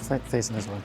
I'm facing this way.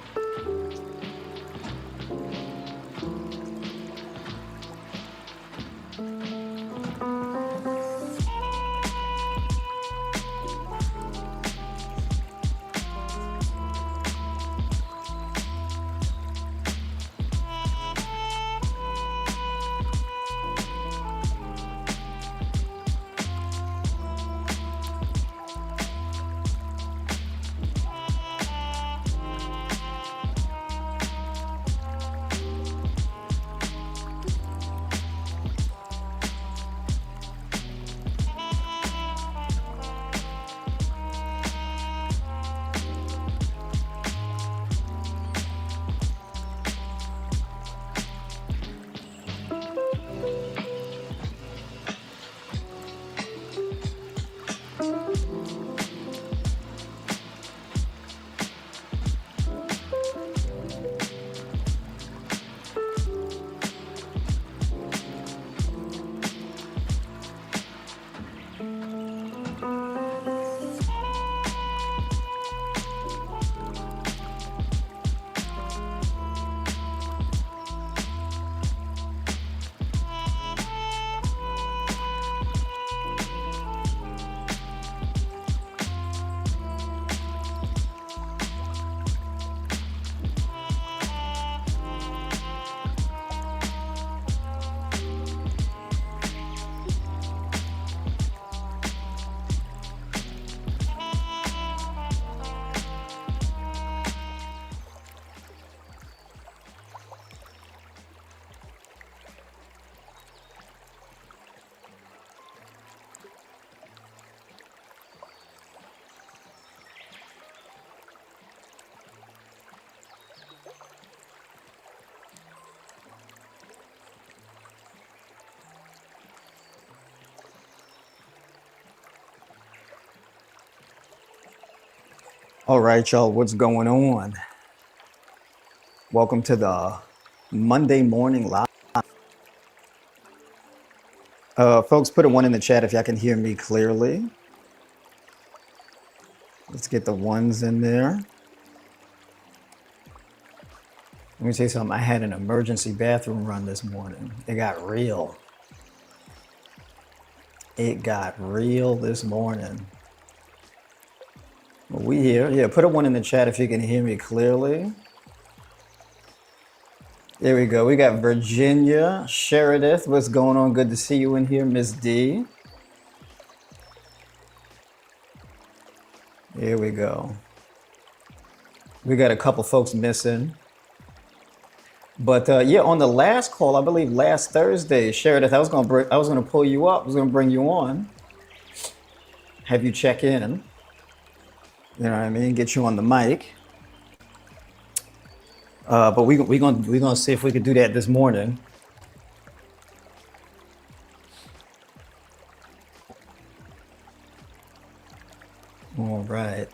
All right, y'all, what's going on? Welcome to the Monday morning live. Folks, put a one in the chat if y'all can hear me clearly. Let's get the ones in there. Let me say something. I had an emergency bathroom run this morning. It got real. It got real this morning. Well, we here. Yeah, put a one in the chat if you can hear me clearly. There we go. We got Virginia, Sheridan. What's going on? Good to see you in here, Miss D. Here we go. We got a couple folks missing. But yeah, on the last call, I believe last Thursday, Sheridan, I was gonna pull you up. I was gonna bring you on, have you check in. You know what I mean? Get you on the mic. But we gonna see if we could do that this morning. All right.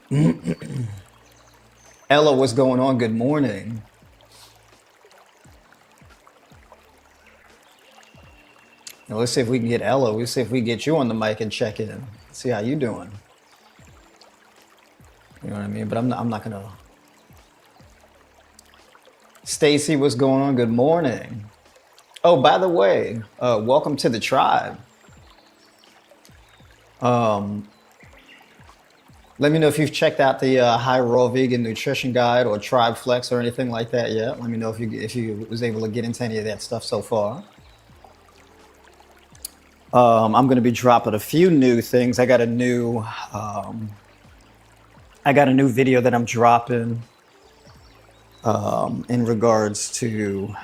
Ella, what's going on? Good morning. Now, let's see if we can get Ella. We'll see if we get you on the mic and check in. See how you doing. You know what I mean? But I'm not gonna. Stacy, what's going on? Good morning. Oh, by the way, welcome to the tribe. Let me know if you've checked out the High Raw Vegan Nutrition Guide or Tribe Flex or anything like that yet. Let me know if you was able to get into any of that stuff so far. I'm going to be dropping a few new things. I got a new video that I'm dropping in regards to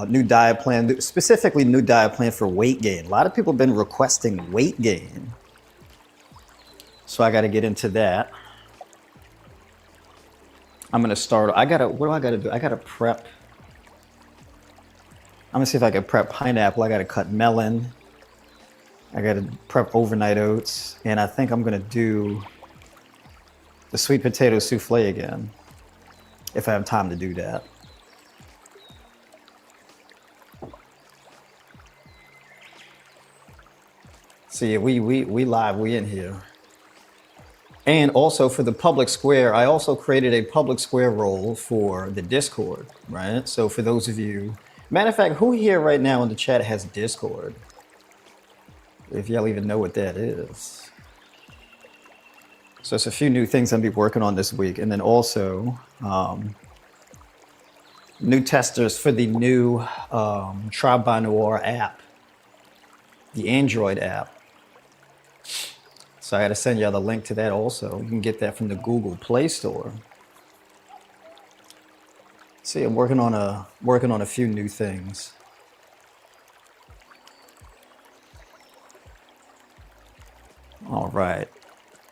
new diet plan, specifically new diet plan for weight gain. A lot of people have been requesting weight gain. So I got to get into that. I'm going to start. What do I got to do? I got to prep. I'm going to see if I can prep pineapple. I got to cut melon. I got to prep overnight oats. And I think I'm going to do the sweet potato souffle again, if I have time to do that. See, we live, we in here. And also for the public square, I also created a public square role for the Discord, right? So for those of you, matter of fact, who here right now in the chat has Discord? If y'all even know what that is. So it's a few new things I'll be working on this week. And then also new testers for the new Tribe by Noir app, the Android app. So I got to send y'all the link to that also. You can get that from the Google Play Store. See, I'm working on a few new things. All right.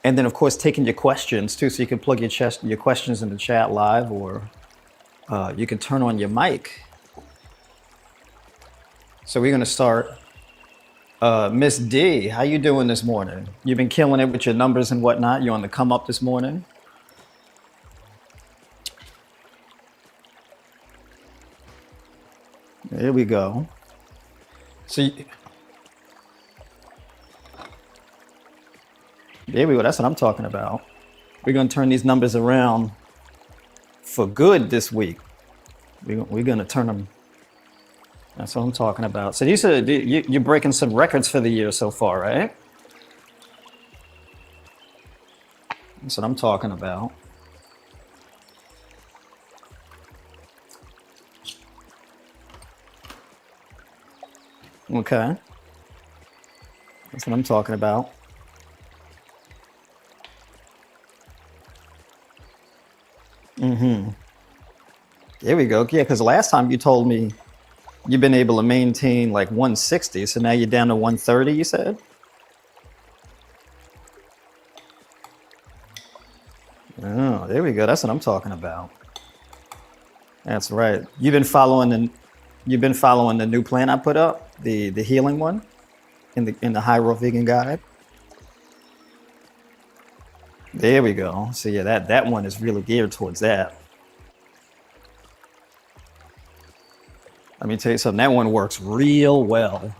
And then of course taking your questions too, so you can plug your questions in the chat live, or you can turn on your mic. So we're gonna start. Miss D, how you doing this morning? You've been killing it with your numbers and whatnot. You on the come up this morning? There we go. So there we go. That's what I'm talking about. We're gonna turn these numbers around for good this week. We're gonna turn them. That's what I'm talking about. So you said you're breaking some records for the year so far, right? That's what I'm talking about. Okay. That's what I'm talking about. There we go. Yeah, because last time you told me you've been able to maintain like 160, so now you're down to 130, you said? Oh, there we go. That's what I'm talking about. That's right. You've been following the new plan I put up, the healing one in the High Raw Vegan Guide. There we go. So yeah, that one is really geared towards that. Let me tell you something. That one works real well.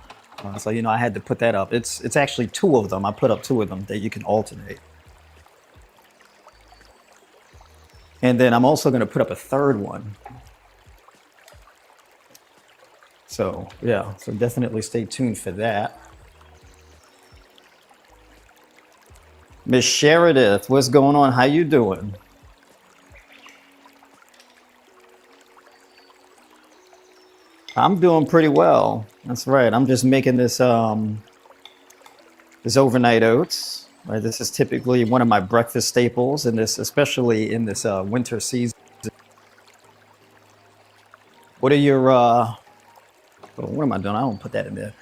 So you know, I had to put that up. It's actually two of them. I put up two of them that you can alternate. And then I'm also going to put up a third one. So yeah, so definitely stay tuned for that. Miss Sheridith, what's going on? How you doing? I'm doing pretty well. That's right. I'm just making this overnight oats. Right, this is typically one of my breakfast staples, and this especially in this winter season. What are your what am I doing? I don't put that in there.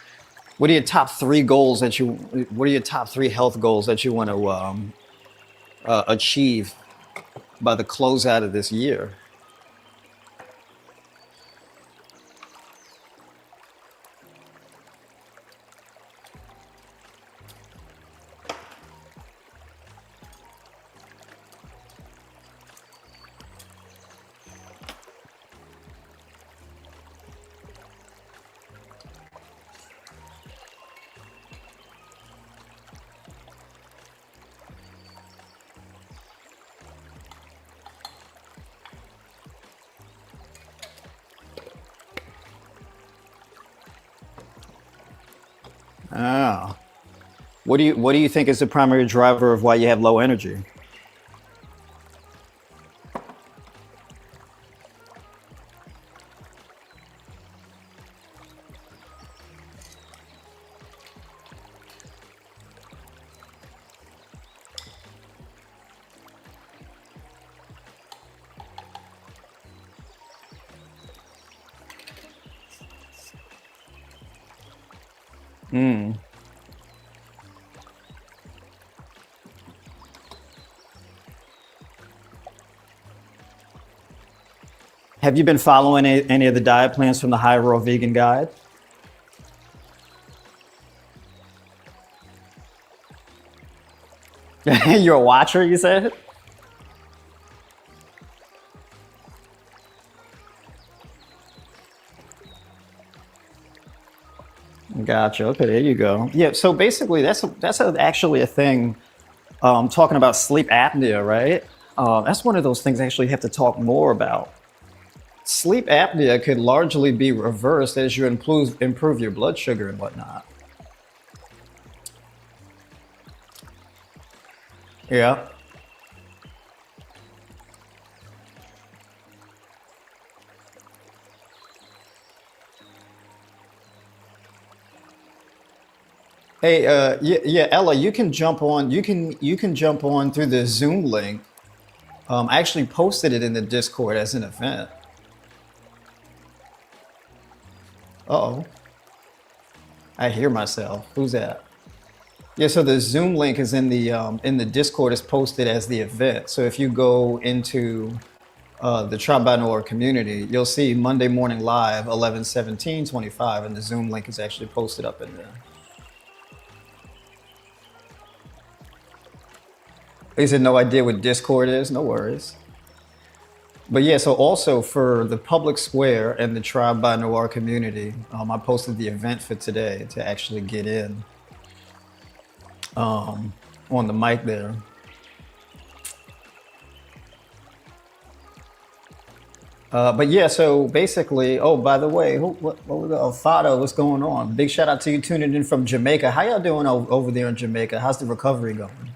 What are your top three goals that you? What are your top three health goals that you want to achieve by the closeout of this year? Ah, what do you think is the primary driver of why you have low energy? Have you been following any of the diet plans from the High Raw Vegan Guide? You're a watcher, you said? Gotcha. Okay, there you go. Yeah. So basically, actually a thing. Talking about sleep apnea, right? That's one of those things I actually have to talk more about. Sleep apnea could largely be reversed as you improve your blood sugar and whatnot. Yeah. Hey, yeah, Ella, you can jump on. You can jump on through the Zoom link. I actually posted it in the Discord as an event. Uh-oh, I hear myself. Who's that? Yeah, so the Zoom link is in the Discord is posted as the event. So if you go into the Tribe by Noir community, you'll see Monday Morning Live 11/17/25, and the Zoom link is actually posted up in there. He said no idea what Discord is. No worries. But yeah, so also for the public square and the Tribe by Noir community, I posted the event for today to actually get in on the mic there. But yeah, so basically, oh, by the way, what we got? Fado, what's going on? Big shout out to you tuning in from Jamaica. How y'all doing over there in Jamaica? How's the recovery going?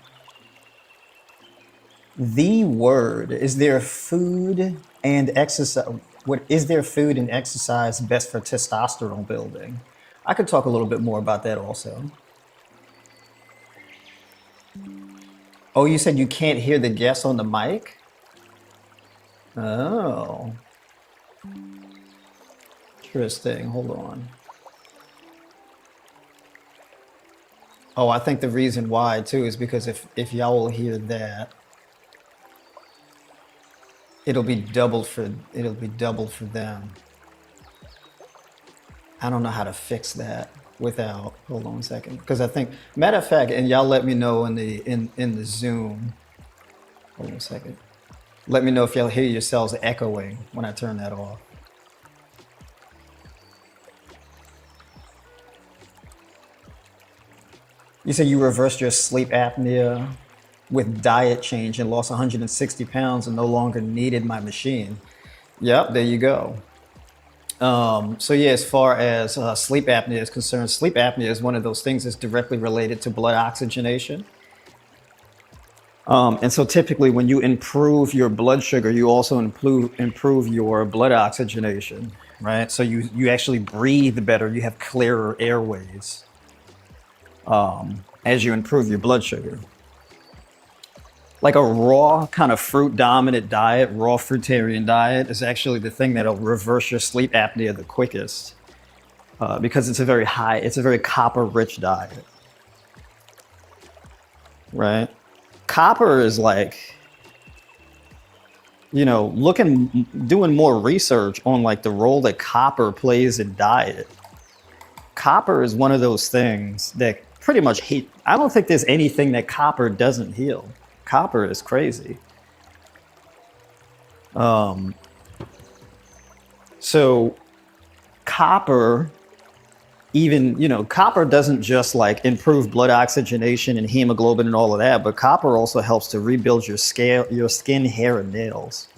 The word, is there food and exercise? What is there food and exercise best for testosterone building? I could talk a little bit more about that also. Oh, you said you can't hear the guests on the mic? Oh, interesting. Hold on. Oh, I think the reason why too is because if y'all will hear that, it'll be doubled for them. I don't know how to fix that without. Hold on a second, because I think matter of fact, and y'all let me know in the Zoom. Hold on a second. Let me know if y'all hear yourselves echoing when I turn that off. You said you reversed your sleep apnea with diet change and lost 160 pounds and no longer needed my machine. Yep, there you go. So yeah, as far as sleep apnea is concerned, sleep apnea is one of those things that's directly related to blood oxygenation. And so typically when you improve your blood sugar, you also improve your blood oxygenation, right? So you actually breathe better, you have clearer airways as you improve your blood sugar. Like a raw kind of fruit dominant diet, raw fruitarian diet is actually the thing that'll reverse your sleep apnea the quickest because it's a very copper rich diet, right? Copper is like, doing more research on like the role that copper plays in diet. Copper is one of those things that pretty much I don't think there's anything that copper doesn't heal. Copper is crazy. So copper, copper doesn't just like improve blood oxygenation and hemoglobin and all of that, but copper also helps to rebuild your skin, hair, and nails.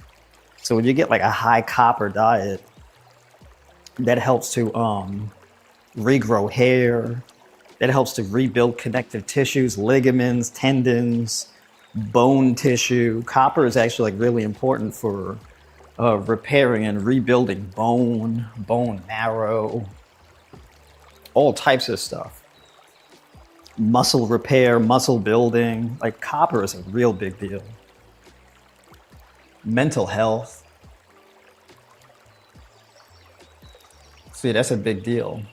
So when you get like a high copper diet, that helps to regrow hair. That helps to rebuild connective tissues, ligaments, tendons, bone tissue. Copper is actually like really important for repairing and rebuilding bone marrow, all types of stuff. Muscle repair, muscle building. Like copper is a real big deal. Mental health. See, that's a big deal.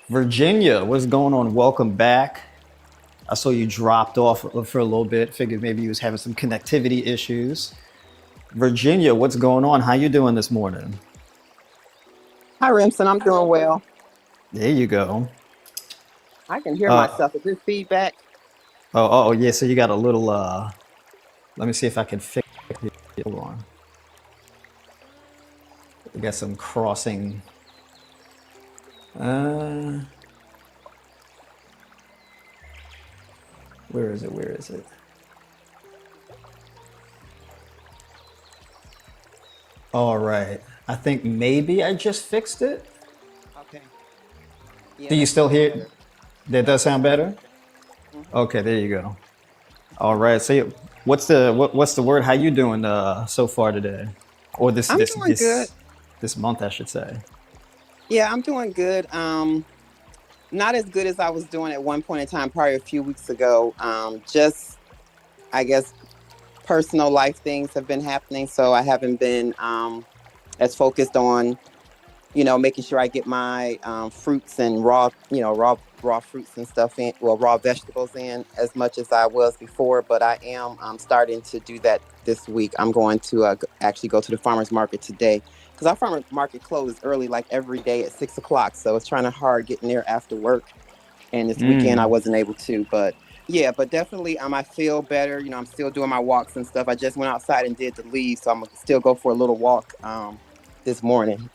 Virginia, what's going on? Welcome back. I saw you dropped off for a little bit. Figured maybe you was having some connectivity issues. Virginia, what's going on? How you doing this morning? Hi, Remsen. I'm doing well. There you go. I can hear Uh, myself. Is this feedback? yeah. So you got a little. Let me see if I can fix it. Hold on. We got some crossing. Uh, where is it? Where is it? All right. I think maybe I just fixed it. Okay. Yeah, Do you that still sounds hear? better. That does sound better. Okay, there you go. All right. So what's the word? How you doing so far today, or this I'm this doing good. this this month, I should say. Yeah, I'm doing good. Not as good as I was doing at one point in time, probably a few weeks ago. Just I guess personal life things have been happening, so I haven't been as focused on making sure I get my fruits and raw fruits and stuff in, well, raw vegetables in as much as I was before. But I am starting to do that this week. I'm going to actually go to the farmer's market today because our farmer's market closes early, like every day at 6 o'clock. So it's trying to hard getting there after work. And this weekend I Mm. wasn't able to, but yeah, but definitely I feel better. I'm still doing my walks and stuff. I just went outside and did the leaves, so I'm gonna still go for a little walk this morning.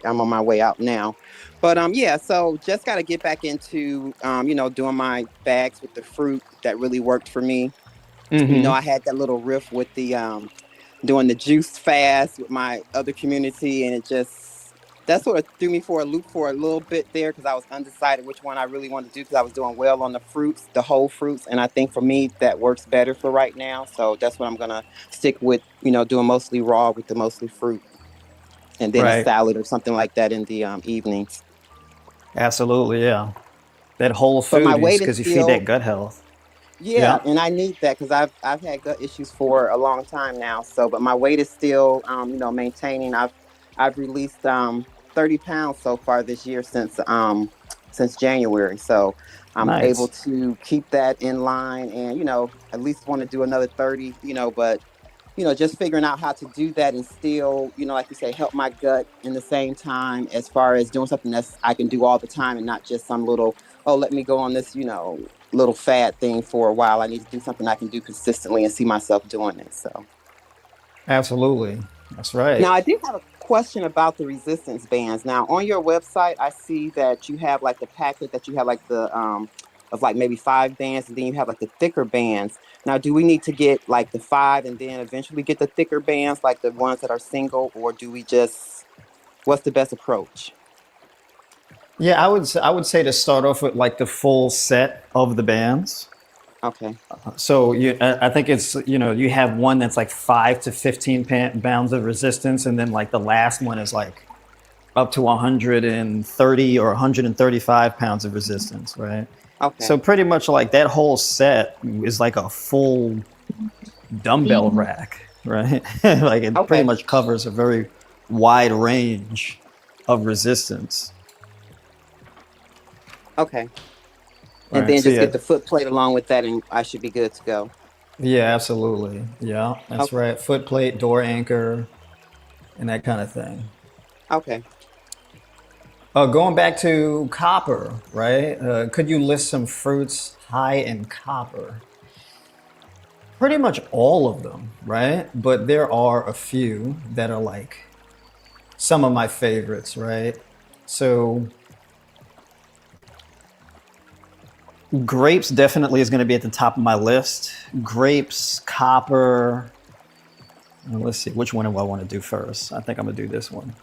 I'm on my way out now. But yeah, so just got to get back into doing my bags with the fruit. That really worked for me. Hmm. I had that little riff with the doing the juice fast with my other community, and it just that sort of threw me for a loop for a little bit there because I was undecided which one I really wanted to do because I was doing well on the fruits, the whole fruits, and I think for me that works better for right now. So that's what I'm gonna stick with, doing mostly raw with the mostly fruit, and then a Right. salad or something like that in the evenings. Absolutely. Yeah. That whole But my food is weight is because you feed that still, gut health. yeah, Yeah. and I need that because I've had gut issues for a long time now. So, but my weight is still, maintaining. I've released 30 pounds so far this year since January. So I'm able Nice. to keep that in line, and at least want to do another 30. But just figuring out how to do that and still, like you say, help my gut in the same time as far as doing something that's I can do all the time and not just some little, oh, let me go on this, little fad thing for a while. I need to do something I can do consistently and see myself doing it. So Absolutely. That's right. now I do have a question about the resistance bands. Now on your website, I see that you have like the packet that you have like the of like maybe 5 bands, and then you have like the thicker bands. Now, do we need to get like the five and then eventually get the thicker bands, like the ones that are single, or do we just what's the best approach? Yeah, I would say to start off with like the full set of the bands. Okay. So I think it's you have one that's like 5 to 15 pounds of resistance, and then like the last one is like up to 130 or 135 pounds of resistance, right? So Okay. pretty much like that whole set is like a full dumbbell rack, right? Like it pretty Okay. much covers a very wide range of resistance, Okay. And right? then So just yeah, get the foot plate along with that, and I should be good to go. yeah, absolutely, yeah, that's Okay. right. Foot plate, door anchor, and that kind of thing. Okay. Going back to copper, right? Could you list some fruits high in copper? Pretty much all of them, right? But there are a few that are like some of my favorites, right? So grapes definitely is going to be at the top of my list. Grapes, copper. Let's see, which one do I want to do first? I think I'm going to do this one.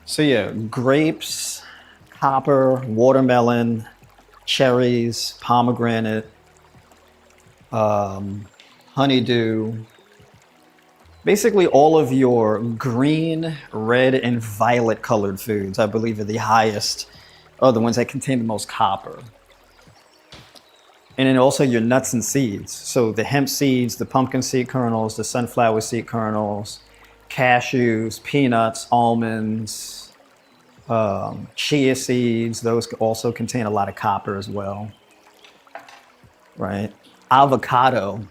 So yeah, grapes, copper, watermelon, cherries, pomegranate, honeydew. Basically, all of your green, red, and violet colored foods, I believe, are the highest, are the ones that contain the most copper. And then also your nuts and seeds. So the hemp seeds, the pumpkin seed kernels, the sunflower seed kernels, cashews, peanuts, almonds, chia seeds, those also contain a lot of copper as well, right? Avocado.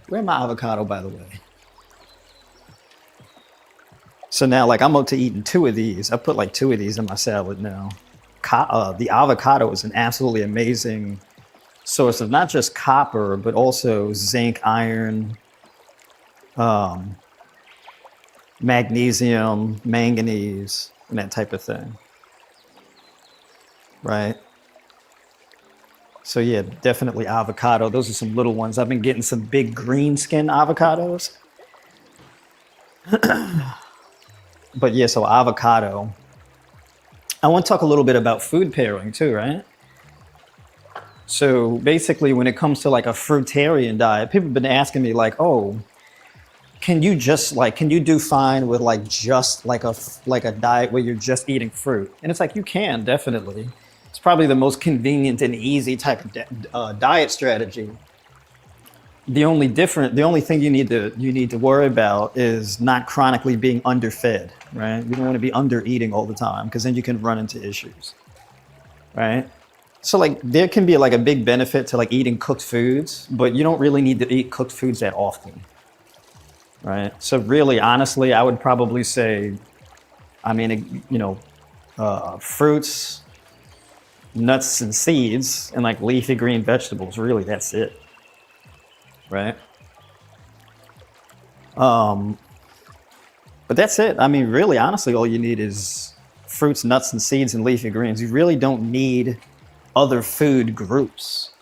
Where's my avocado, by the way? So now, like, I'm up to eating two of these. I put like two of these in my salad now. The avocado is an absolutely amazing source of not just copper, but also zinc, iron, um, magnesium, manganese, and that type of thing, right? So yeah, definitely avocado. Those are some little ones. I've been getting some big green skin avocados. But yeah, so avocado. I want to talk a little bit about food pairing too, right? So basically, when it comes to like a fruitarian diet, people have been asking me like, "Oh, can you do fine with like just like a diet where you're just eating fruit?" And it's like you can definitely. It's probably the most convenient and easy type of diet strategy. The only thing you need to worry about is not chronically being underfed, right? You don't want to be under eating all the time because then you can run into issues, right? So like there can be like a big benefit to like eating cooked foods, but you don't really need to eat cooked foods that often, right? So really, honestly, I would probably say, I mean, fruits, nuts and seeds, and like leafy green vegetables. Really, that's it, right? Um, but that's it. I mean, really, honestly, all you need is fruits, nuts, and seeds, and leafy greens. You really don't need other food groups.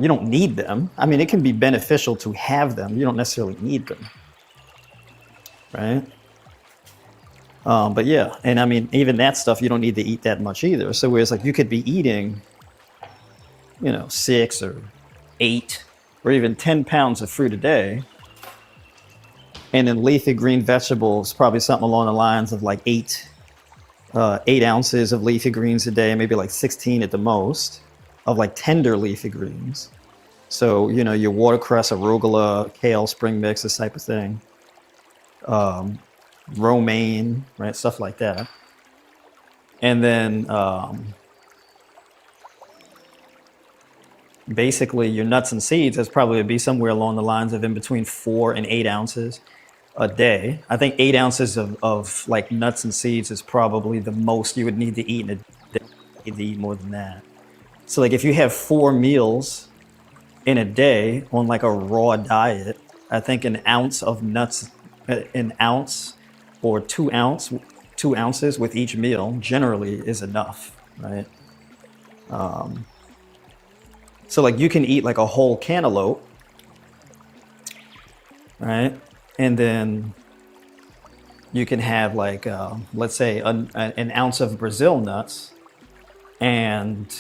You don't need them. I mean, it can be beneficial to have them. You don't necessarily need them, right? But yeah, and I mean, even that stuff, you don't need to eat that much either. So whereas like you could be eating, 6 or 8 or even 10 pounds of fruit a day, and then leafy green vegetables, probably something along the lines of like 8 ounces of leafy greens a day, maybe like 16 at the most, of like tender leafy greens. So, your watercress, arugula, kale, spring mix, this type of thing. Romaine, right? Stuff like that. And then basically your nuts and seeds is probably be somewhere along the lines of in between 4 and 8 ounces a day. I think 8 ounces of like nuts and seeds is probably the most you would need to eat in a day. You need to eat more than that. So like if you have 4 meals in a day on like a raw diet, I think an ounce of nuts, an ounce or 2 ounces with each meal generally is enough, right? So like you can eat like a whole cantaloupe, right? And then you can have like, let's say an ounce of Brazil nuts and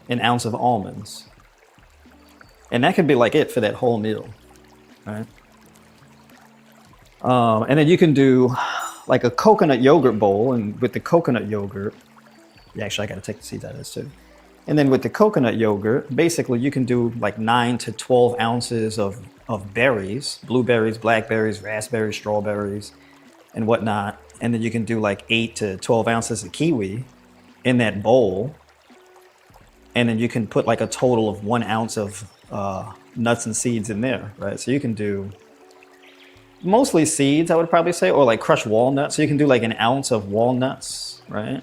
an ounce of almonds. And that could be like it for that whole meal, right? And then you can do like a coconut yogurt bowl, and with the coconut yogurt, yeah, actually I gotta take the seeds out of this too. And then with the coconut yogurt, basically you can do like 9 to 12 ounces of berries, blueberries, blackberries, raspberries, strawberries, and whatnot. And then you can do like 8 to 12 ounces of kiwi in that bowl. And then you can put like a total of 1 ounce of nuts and seeds in there, right? So you can do mostly seeds, I would probably say, or like crushed walnuts. So you can do like an ounce of walnuts, right?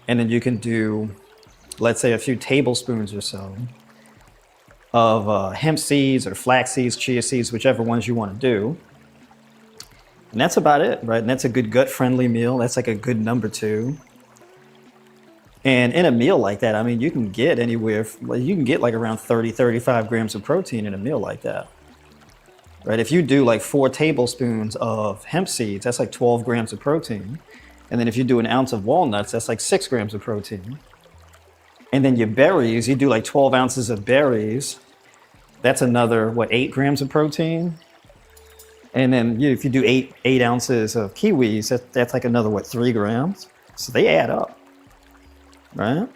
And then you can do, let's say, a few tablespoons or so of hemp seeds or flax seeds, chia seeds, whichever ones you want to do. And that's about it, right? And that's a good gut-friendly meal. That's like a good number 2. And in a meal like that, I mean, you can get anywhere, you can get like around 30, 35 grams of protein in a meal like that, right? If you do like 4 tablespoons of hemp seeds, that's like 12 grams of protein. And then if you do an ounce of walnuts, that's like 6 grams of protein. And then your berries, you do like 12 ounces of berries, that's another, 8 grams of protein? And then if you do 8 ounces of kiwis, that's like another, 3 grams? So they add up, right?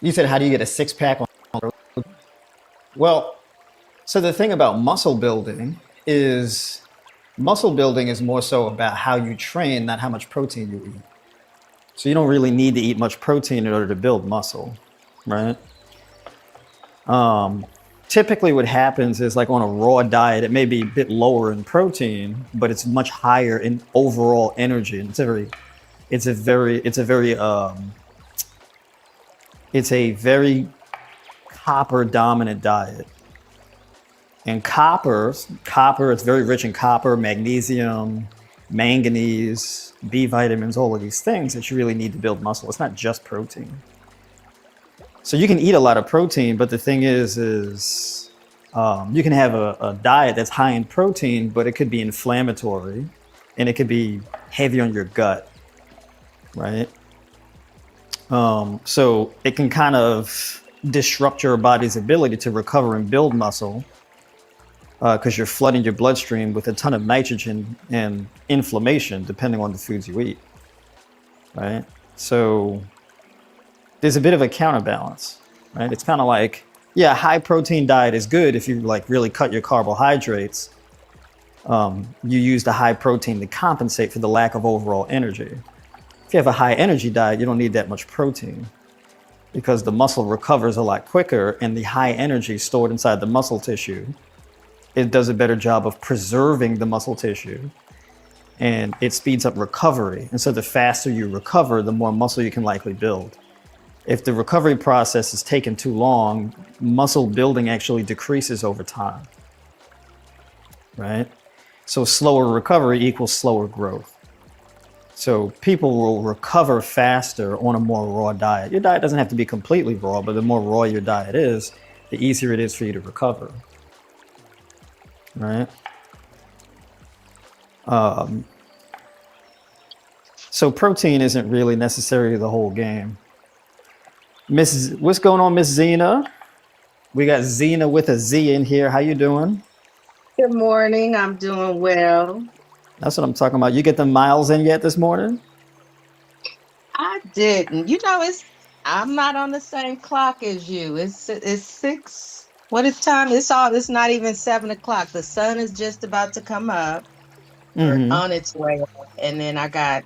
You said, how do you get a 6-pack on? Well, so the thing about muscle building is more so about how you train, not how much protein you eat. So you don't really need to eat much protein in order to build muscle, right? Typically what happens is like on a raw diet, it may be a bit lower in protein, but it's much higher in overall energy. And it's a very copper dominant diet. And copper, it's very rich in copper, magnesium, manganese, B vitamins, all of these things that you really need to build muscle. It's not just protein. So you can eat a lot of protein, but the thing is you can have a diet that's high in protein, but it could be inflammatory and it could be heavy on your gut, right? So it can kind of disrupt your body's ability to recover and build muscle because you're flooding your bloodstream with a ton of nitrogen and inflammation depending on the foods you eat, right? So there's a bit of a counterbalance, right? It's kind of like, yeah, high protein diet is good if you like really cut your carbohydrates. You use the high protein to compensate for the lack of overall energy. If you have a high energy diet, you don't need that much protein because the muscle recovers a lot quicker and the high energy stored inside the muscle tissue, it does a better job of preserving the muscle tissue and it speeds up recovery. And so the faster you recover, the more muscle you can likely build. If the recovery process is taking too long, muscle building actually decreases over time, right? So slower recovery equals slower growth. So people will recover faster on a more raw diet. Your diet doesn't have to be completely raw, but the more raw your diet is, the easier it is for you to recover, right? So protein isn't really necessarily the whole game. What's going on, Miss Zena? We got Zena with a Z in here. How you doing? Good morning. I'm doing well. That's what I'm talking about. You get the miles in yet this morning? I didn't. I'm not on the same clock as you. It's 6. What is time? It's not even 7 o'clock. The sun is just about to come up or on its way up. And then I got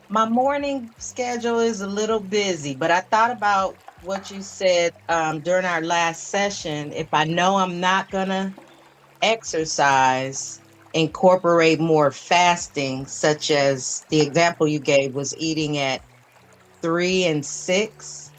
my morning schedule is a little busy, but I thought about what you said during our last session. If I know I'm not gonna exercise, incorporate more fasting, such as the example you gave was eating at 3 and 6.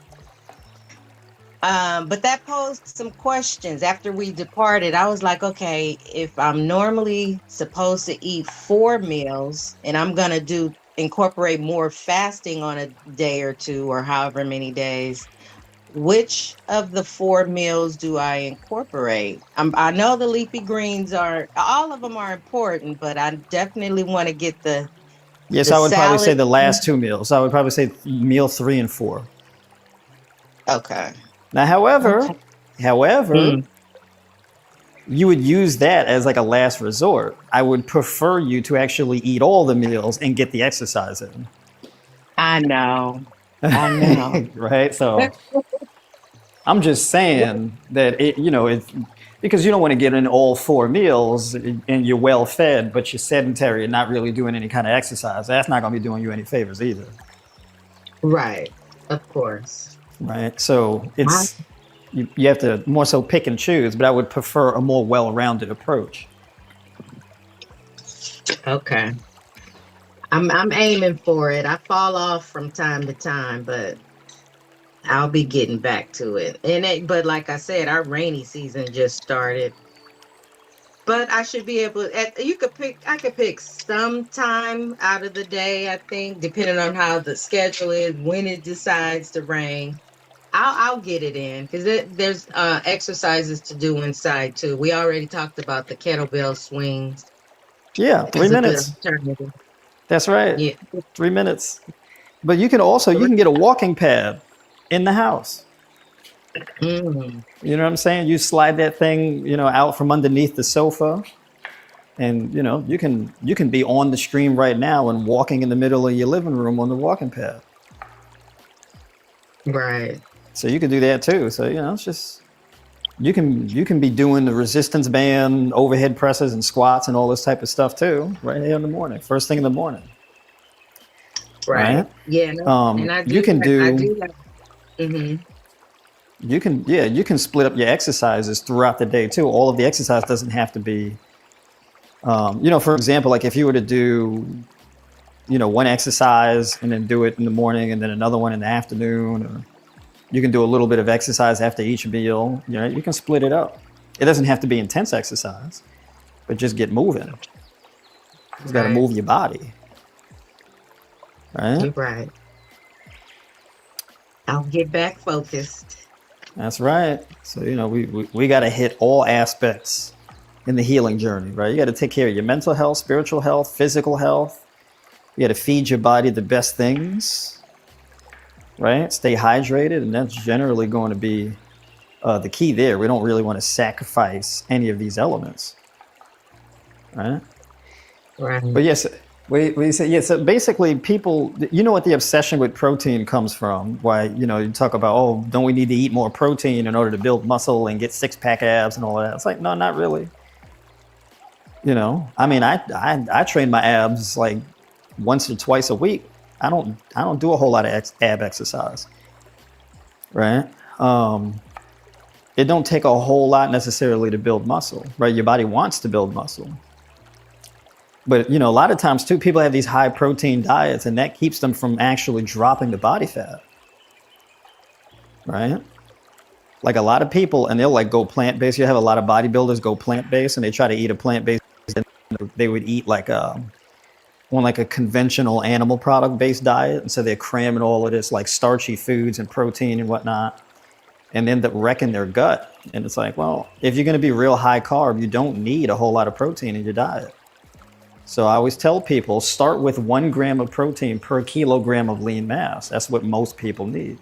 But that posed some questions after we departed. I was like, okay, if I'm normally supposed to eat 4 meals and I'm going to incorporate more fasting on a day or two or however many days, which of the 4 meals do I incorporate? I know the leafy greens all of them are important, but I definitely want to get the Yes, I would probably say salad. the last 2 meals. I would probably say meal 3 and 4. Okay. Now, however, Mm. you would use that as like a last resort. I would prefer you to actually eat all the meals and get the exercise in. I know. I know. Right? So I'm just saying that it's because you don't want to get in all 4 meals and you're well fed, but you're sedentary and not really doing any kind of exercise. That's not going to be doing you any favors either. Right. Of course. Right? So you have to more so pick and choose, but I would prefer a more well-rounded approach. Okay. I'm aiming for it. I fall off from time to time, but I'll be getting back to it. But like I said, our rainy season just started. But I should be able. I could pick some time out of the day. I think, depending on how the schedule is, when it decides to rain, I'll get it in because there's exercises to do inside too. We already talked about the kettlebell swings. Yeah, 3 minutes. That's right. Yeah. 3 minutes. But you can get a walking pad in the house. Mm. You know what I'm saying? You slide that thing, out from underneath the sofa, and you can be on the stream right now and walking in the middle of your living room on the walking pad. Right. So you can do that too. So it's just you can be doing the resistance band, overhead presses, and squats and all this type of stuff too, right here in the morning, first thing in the morning. Right. Yeah. And I do. You can do. I do like. Mm-hmm. You can split up your exercises throughout the day too. All of the exercise doesn't have to be, for example, like if you were to do, one exercise and then do it in the morning and then another one in the afternoon, or you can do a little bit of exercise after each meal. You can split it up. It doesn't have to be intense exercise, but just get moving. You got to move your body. Right? Right. I'll get back focused. That's right. So, we got to hit all aspects in the healing journey, right? You got to take care of your mental health, spiritual health, physical health. You got to feed your body the best things, right? Stay hydrated. And that's generally going to be the key there. We don't really want to sacrifice any of these elements, right? Right. But yes, we say, yeah, so basically people, what the obsession with protein comes from, why, you talk about, oh, don't we need to eat more protein in order to build muscle and get 6-pack abs and all that? It's like, no, not really. I mean, I train my abs like once or twice a week. I don't do a whole lot of ab exercise, right? It don't take a whole lot necessarily to build muscle, right? Your body wants to build muscle. But, a lot of times too, people have these high protein diets and that keeps them from actually dropping the body fat, right? Like a lot of people, and they'll like go plant-based. You have a lot of bodybuilders go plant-based and they try to eat a plant-based, they would eat like a conventional animal product-based diet. And so they're cramming all of this like starchy foods and protein and whatnot, and end up wrecking their gut. And it's like, well, if you're going to be real high carb, you don't need a whole lot of protein in your diet. So I always tell people, start with 1 gram of protein per kilogram of lean mass. That's what most people need.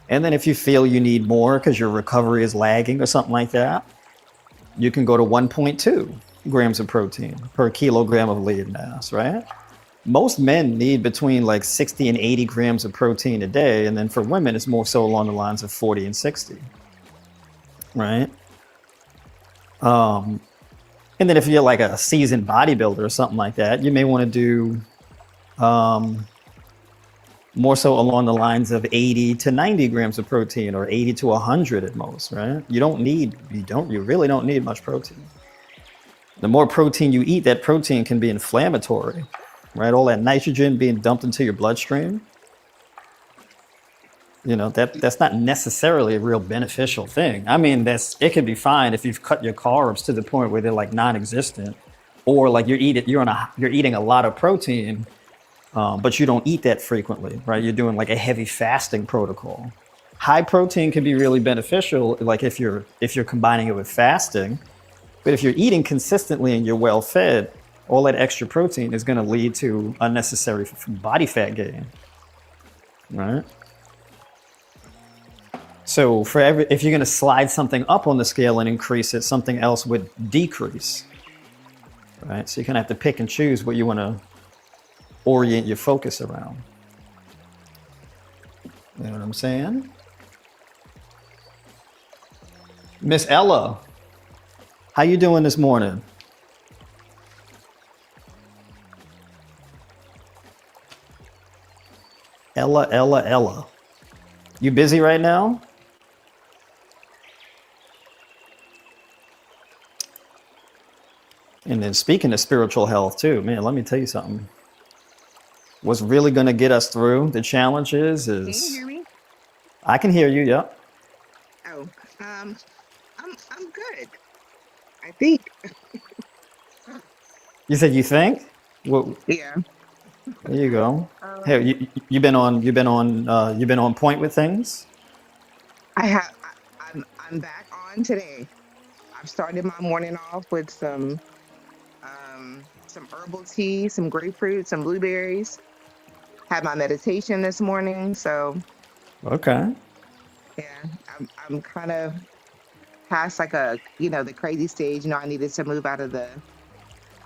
And then if you feel you need more because your recovery is lagging or something like that, you can go to 1.2 grams of protein per kilogram of lean mass, right? Most men need between like 60 and 80 grams of protein a day. And then for women, it's more so along the lines of 40 and 60, right? And then if you're like a seasoned bodybuilder or something like that, you may want to do more so along the lines of 80 to 90 grams of protein, or 80 to 100 at most, right? You really don't need much protein. The more protein you eat, that protein can be inflammatory, right? All that nitrogen being dumped into your bloodstream, that's not necessarily a real beneficial thing. I mean, it can be fine if you've cut your carbs to the point where they're like non-existent, or like you're eating a lot of protein, but you don't eat that frequently, right? You're doing like a heavy fasting protocol. High protein can be really beneficial, like if you're combining it with fasting. But if you're eating consistently and you're well fed, all that extra protein is going to lead to unnecessary body fat gain, right? So if you're going to slide something up on the scale and increase it, something else would decrease, right? So you're going to have to pick and choose what you want to orient your focus around. You know what I'm saying? Miss Ella, how you doing this morning? Ella. You busy right now? And then speaking of spiritual health too, man, let me tell you something. What's really going to get us through the challenges Can you is hear me? I can hear you. Yep. Oh, I'm good. I think. You said you think? Well, Yeah. there you go. Um, Hey, you've been on point with things. I have. I'm back on today. I've started my morning off with some herbal tea, some grapefruit, some blueberries. Had my meditation this morning, so Okay. yeah, I'm kind of past like the crazy stage. I needed to move out of the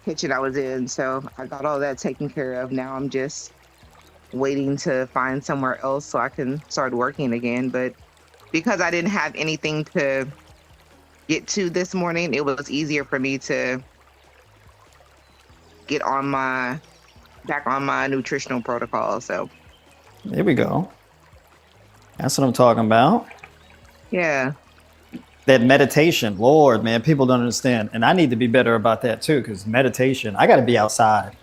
kitchen I was in, so I got all that taken care of. Now I'm just waiting to find somewhere else so I can start working again. But because I didn't have anything to get to this morning, it was easier for me to get back on my nutritional protocol. So There we go. That's what I'm talking about. yeah. That meditation, Lord, man, people don't understand. And I need to be better about that too, because meditation, I got to be outside.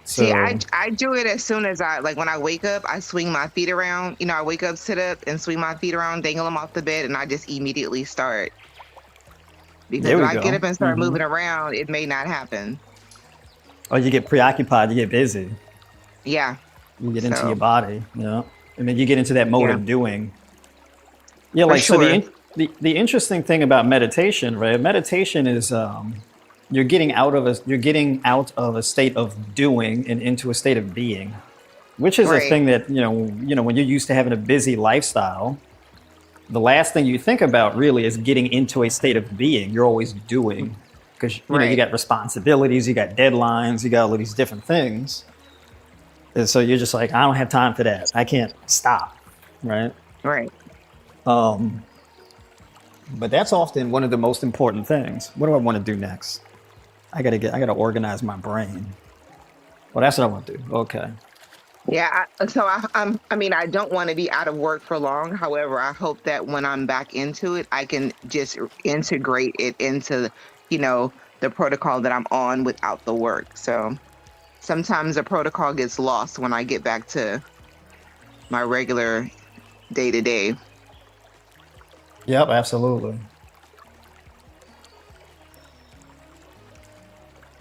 See, So, I do it as soon as when I wake up, I swing my feet around. I wake up, sit up, and swing my feet around, dangle them off the bed, and I just immediately start. Because there if we I get go. up and start moving around, it may not happen. Or you get preoccupied, you get busy, Yeah. you get into So your body, and then you get into that mode yeah, of doing. Yeah, for like so sure. the interesting thing about meditation, right? Meditation is you're getting out of a state of doing and into a state of being, which is a Right. thing that when you're used to having a busy lifestyle, the last thing you think about really is getting into a state of being. You're always doing because you Right. got responsibilities, you got deadlines, you got all of these different things, and so you're just like, I don't have time for that. I can't stop, right? Right. Um, but that's often one of the most important things. What do I want to do next? I gotta organize my brain. Well, that's what I want to do. Okay. Yeah. I don't want to be out of work for long. However, I hope that when I'm back into it, I can just integrate it into, the protocol that I'm on without the work. So sometimes the protocol gets lost when I get back to my regular day to day. Yep, absolutely.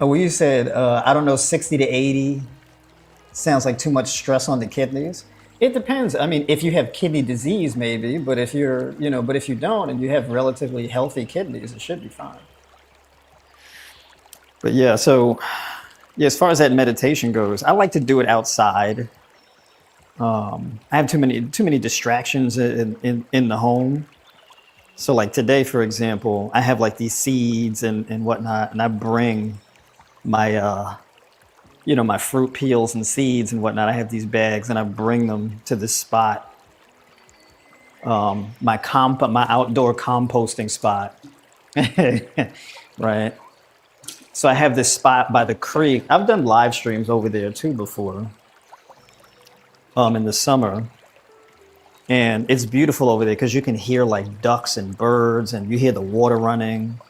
Oh, well, you said, I don't know, 60 to 80 sounds like too much stress on the kidneys. It depends. I mean, if you have kidney disease, maybe, but if but if you don't and you have relatively healthy kidneys, it should be fine. But yeah, so yeah, as far as that meditation goes, I like to do it outside. I have too many distractions in the home. So like today, for example, I have like these seeds and whatnot, and I bring my my fruit peels and seeds and whatnot. I have these bags, and I bring them to this spot, my outdoor composting spot, right? So I have this spot by the creek. I've done live streams over there too before, in the summer. And it's beautiful over there because you can hear like ducks and birds and you hear the water running.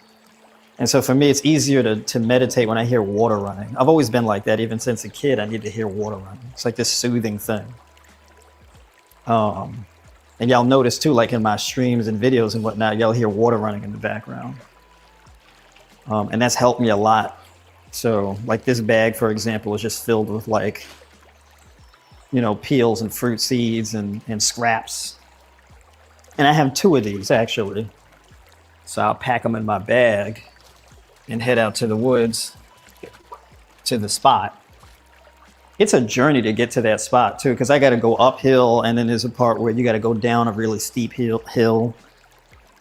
And so for me, it's easier to meditate when I hear water running. I've always been like that. Even since a kid, I need to hear water running. It's like this soothing thing. And y'all notice too, like in my streams and videos and whatnot, y'all hear water running in the background. And that's helped me a lot. So like this bag, for example, is just filled with like, you know, peels and fruit seeds and scraps. And I have 2 of these actually. So I'll pack them in my bag and head out to the woods to the spot. It's a journey to get to that spot too, because I got to go uphill, and then there's a part where you got to go down a really steep hill.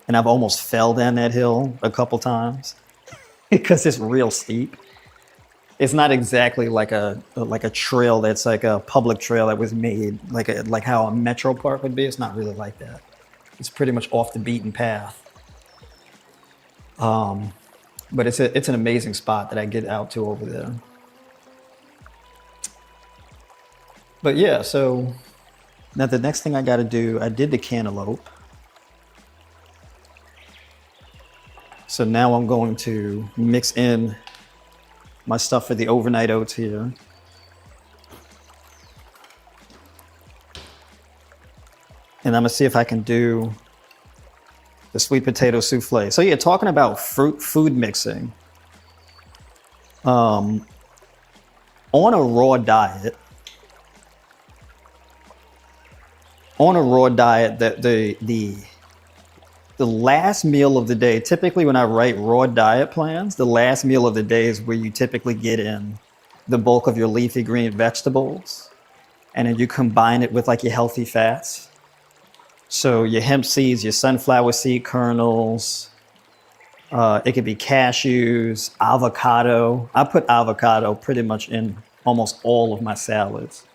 And I've almost fell down that hill a couple times because it's real steep. It's not exactly like a trail that's like a public trail that was made like how a metro park would be. It's not really like that. It's pretty much off the beaten path. But it's an amazing spot that I get out to over there. But yeah, so now the next thing I got to do, I did the cantaloupe. So now I'm going to mix in my stuff for the overnight oats here. And I'm gonna see if I can do the sweet potato souffle. So yeah, talking about food mixing. On a raw diet, the last meal of the day, typically when I write raw diet plans, the last meal of the day is where you typically get in the bulk of your leafy green vegetables, and then you combine it with like your healthy fats. So your hemp seeds, your sunflower seed kernels, it could be cashews, avocado. I put avocado pretty much in almost all of my salads.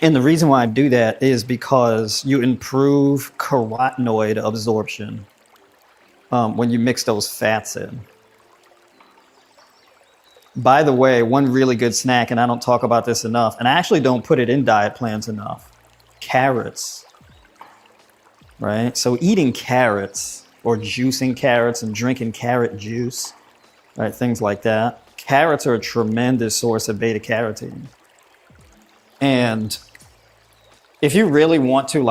And the reason why I do that is because you improve carotenoid absorption when you mix those fats in. By the way, one really good snack, and I don't talk about this enough, and I actually don't put it in diet plans enough, carrots, right? So eating carrots or juicing carrots and drinking carrot juice, right? Things like that. Carrots are a tremendous source of beta carotene. And if you really want to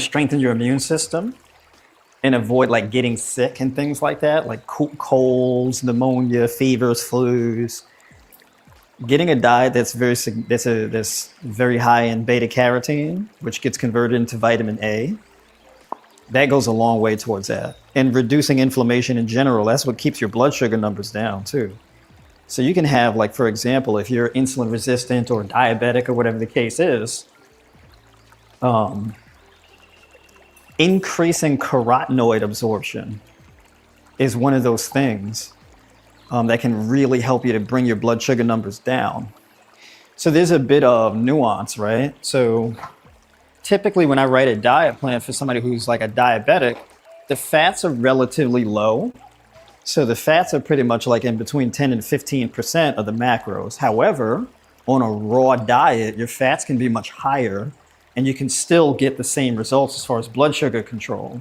strengthen your immune system and avoid like getting sick and things like that, like colds, pneumonia, fevers, flus, getting a diet that's very high in beta carotene, which gets converted into vitamin A, that goes a long way towards that. And reducing inflammation in general, that's what keeps your blood sugar numbers down too. So you can have, like, for example, if you're insulin resistant or diabetic or whatever the case is, increasing carotenoid absorption is one of those things that can really help you to bring your blood sugar numbers down. So there's a bit of nuance, right? So typically when I write a diet plan for somebody who's like a diabetic, the fats are relatively low. So the fats are pretty much like in between 10 and 15% of the macros. However, on a raw diet, your fats can be much higher and you can still get the same results as far as blood sugar control.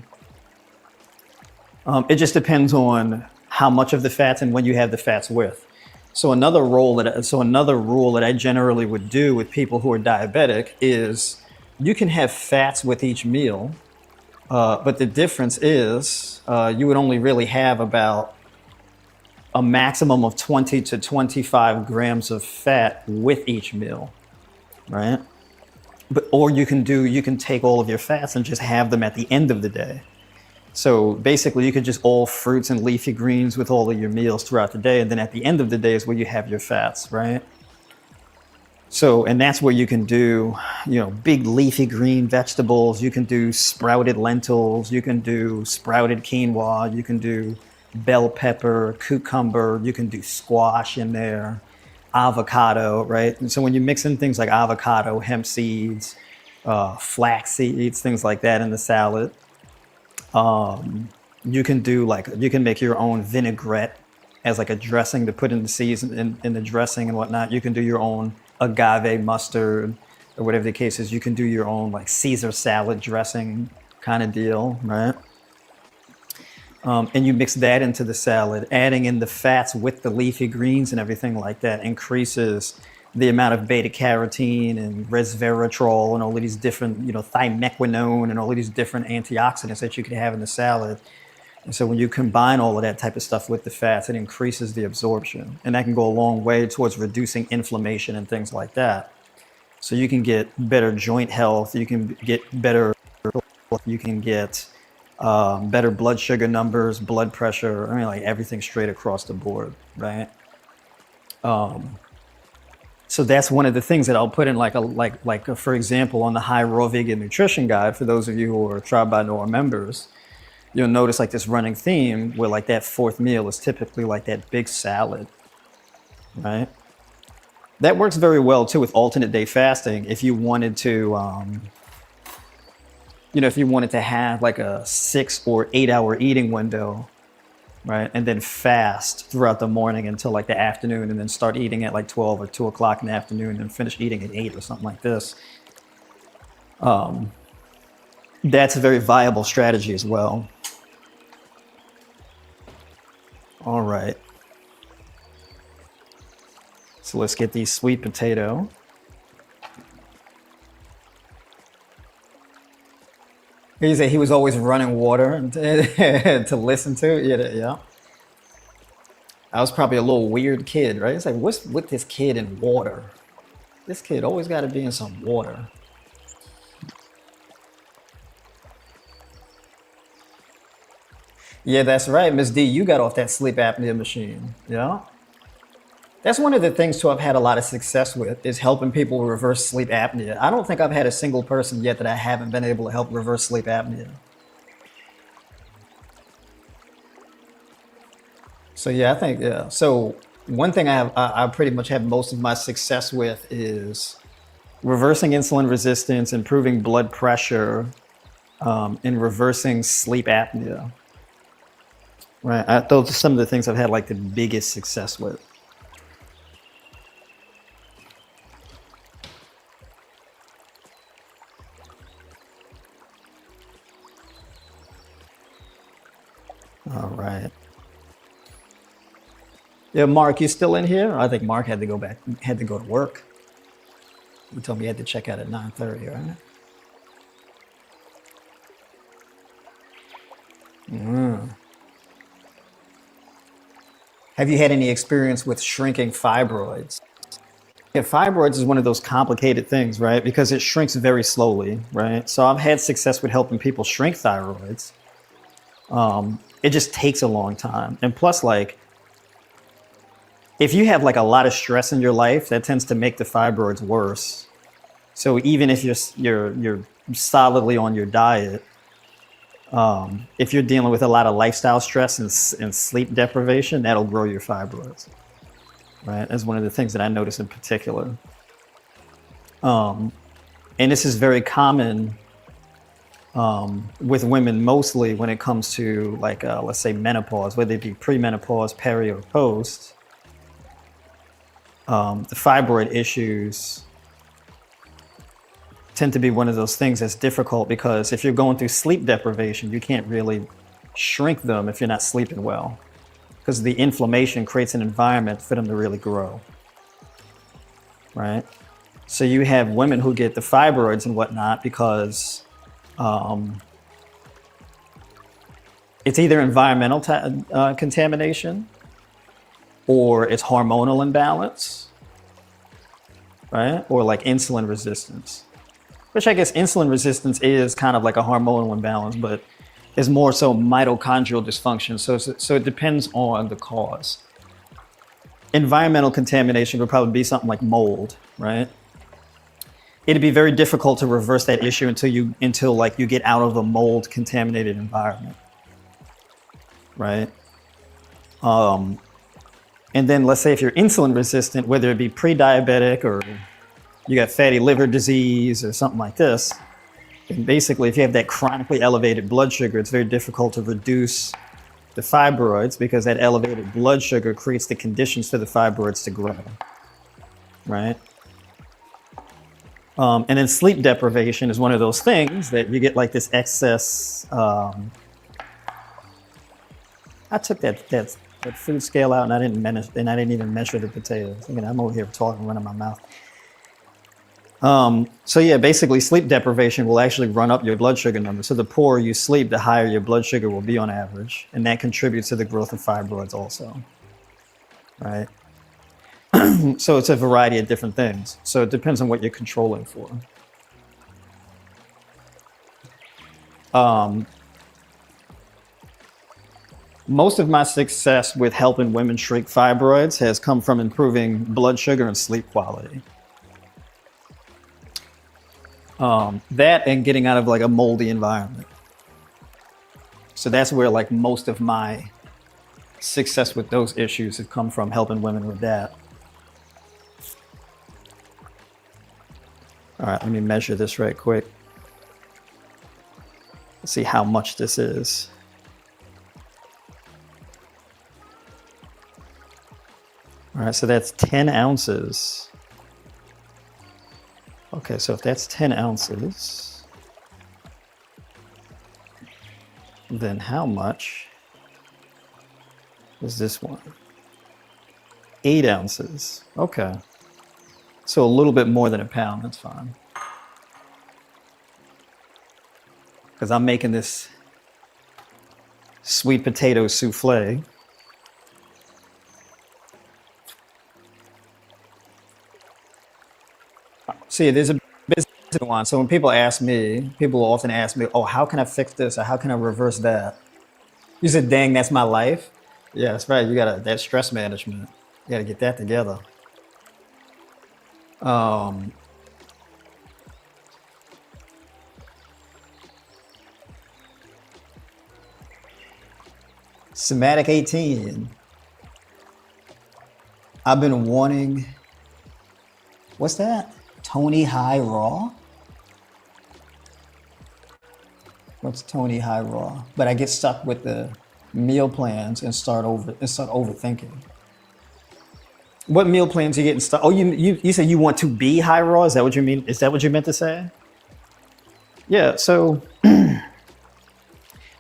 It just depends on how much of the fats and when you have the fats with. So another rule that I generally would do with people who are diabetic is you can have fats with each meal, but the difference is you would only really have about a maximum of 20 to 25 grams of fat with each meal, right? Or you can take all of your fats and just have them at the end of the day. So basically you could just all fruits and leafy greens with all of your meals throughout the day. And then at the end of the day is where you have your fats, right? So, and that's where you can do, big leafy green vegetables. You can do sprouted lentils. You can do sprouted quinoa. You can do bell pepper, cucumber. You can do squash in there, avocado, right? And so when you mix in things like avocado, hemp seeds, flax seeds, things like that in the salad, you can make your own vinaigrette as like a dressing to put in the season in the dressing and whatnot. You can do your own agave mustard or whatever the case is. You can do your own like Caesar salad dressing kind of deal, right? And you mix that into the salad, adding in the fats with the leafy greens and everything like that increases the amount of beta carotene and resveratrol and all of these different, thymequinone and all of these different antioxidants that you can have in the salad. And so when you combine all of that type of stuff with the fats, it increases the absorption. And that can go a long way towards reducing inflammation and things like that. So you can get better joint health, you can get better, you can get better blood sugar numbers, blood pressure, like everything straight across the board, right? So that's one of the things that I'll put in for example, on the High Raw Vegan Nutrition Guide, for those of you who are Tribe by Noah members, you'll notice like this running theme where like that fourth meal is typically like that big salad, right? That works very well too with alternate day fasting. If you wanted to, if you wanted to have like a 6 or 8 hour eating window, right? And then fast throughout the morning until like the afternoon and then start eating at like 12 or 2 o'clock in the afternoon and finish eating at 8 or something like this. That's a very viable strategy as well. All right. So let's get the sweet potato. He said he was always running water to listen to. Yeah. I was probably a little weird kid, right? It's like, what's with this kid and water? This kid always got to be in some water. Yeah, that's right, Miss D. You got off that sleep apnea machine. Yeah. That's one of the things too I've had a lot of success with is helping people reverse sleep apnea. I don't think I've had a single person yet that I haven't been able to help reverse sleep apnea. So yeah, I think, yeah. So one thing I pretty much have most of my success with is reversing insulin resistance, improving blood pressure, and reversing sleep apnea. Right, those are some of the things I've had like the biggest success with. All right. Yeah, Mark, you still in here? I think Mark had to go to work. He told me he had to check out at 9:30, right? Have you had any experience with shrinking fibroids? Yeah, fibroids is one of those complicated things, right? Because it shrinks very slowly, right? So I've had success with helping people shrink thyroids. It just takes a long time. And plus, like, if you have like a lot of stress in your life, that tends to make the fibroids worse. So even if you're solidly on your diet, if you're dealing with a lot of lifestyle stress and sleep deprivation, that'll grow your fibroids, right? That's one of the things that I notice in particular. And this is very common with women, mostly when it comes to like, let's say menopause, whether it be premenopause, peri, or post. The fibroid issues tend to be one of those things that's difficult because if you're going through sleep deprivation, you can't really shrink them if you're not sleeping well, because the inflammation creates an environment for them to really grow, right? So you have women who get the fibroids and whatnot because it's either environmental contamination or it's hormonal imbalance, right? Or like insulin resistance. Which I guess insulin resistance is kind of like a hormonal imbalance, but is more so mitochondrial dysfunction. So it depends on the cause. Environmental contamination would probably be something like mold, right? It'd be very difficult to reverse that issue until you get out of a mold contaminated environment, right? And then let's say if you're insulin resistant, whether it be pre-diabetic or you got fatty liver disease or something like this, and basically if you have that chronically elevated blood sugar, it's very difficult to reduce the fibroids because that elevated blood sugar creates the conditions for the fibroids to grow, right? And then sleep deprivation is one of those things that you get like this excess. I took that food scale out and I didn't even measure the potatoes. I mean, I'm over here talking, running my mouth. So yeah, basically sleep deprivation will actually run up your blood sugar number. So the poorer you sleep, the higher your blood sugar will be on average. And that contributes to the growth of fibroids also, right? So it's a variety of different things. So it depends on what you're controlling for. Most of my success with helping women shrink fibroids has come from improving blood sugar and sleep quality. That and getting out of like a moldy environment. So that's where like most of my success with those issues have come from, helping women with that. All right, let me measure this right quick. Let's see how much this is. All right, so that's 10 ounces. Okay, so if that's 10 ounces, then how much is this one? 8 ounces. Okay. So a little bit more than a pound, that's fine. Because I'm making this sweet potato souffle. See, there's a business one. So when people ask me, people will often ask me, oh, how can I fix this? Or how can I reverse that? You said, dang, that's my life. Yeah, that's right. You gotta, that stress management. You gotta get that together. Somatic 18. I've been wanting, what's that? Tony High Raw? What's Tony High Raw? But I get stuck with the meal plans and start overthinking. What meal plans are you getting stuck? Oh, you said you want to be high raw? Is that what you mean? Is that what you meant to say? Yeah, so and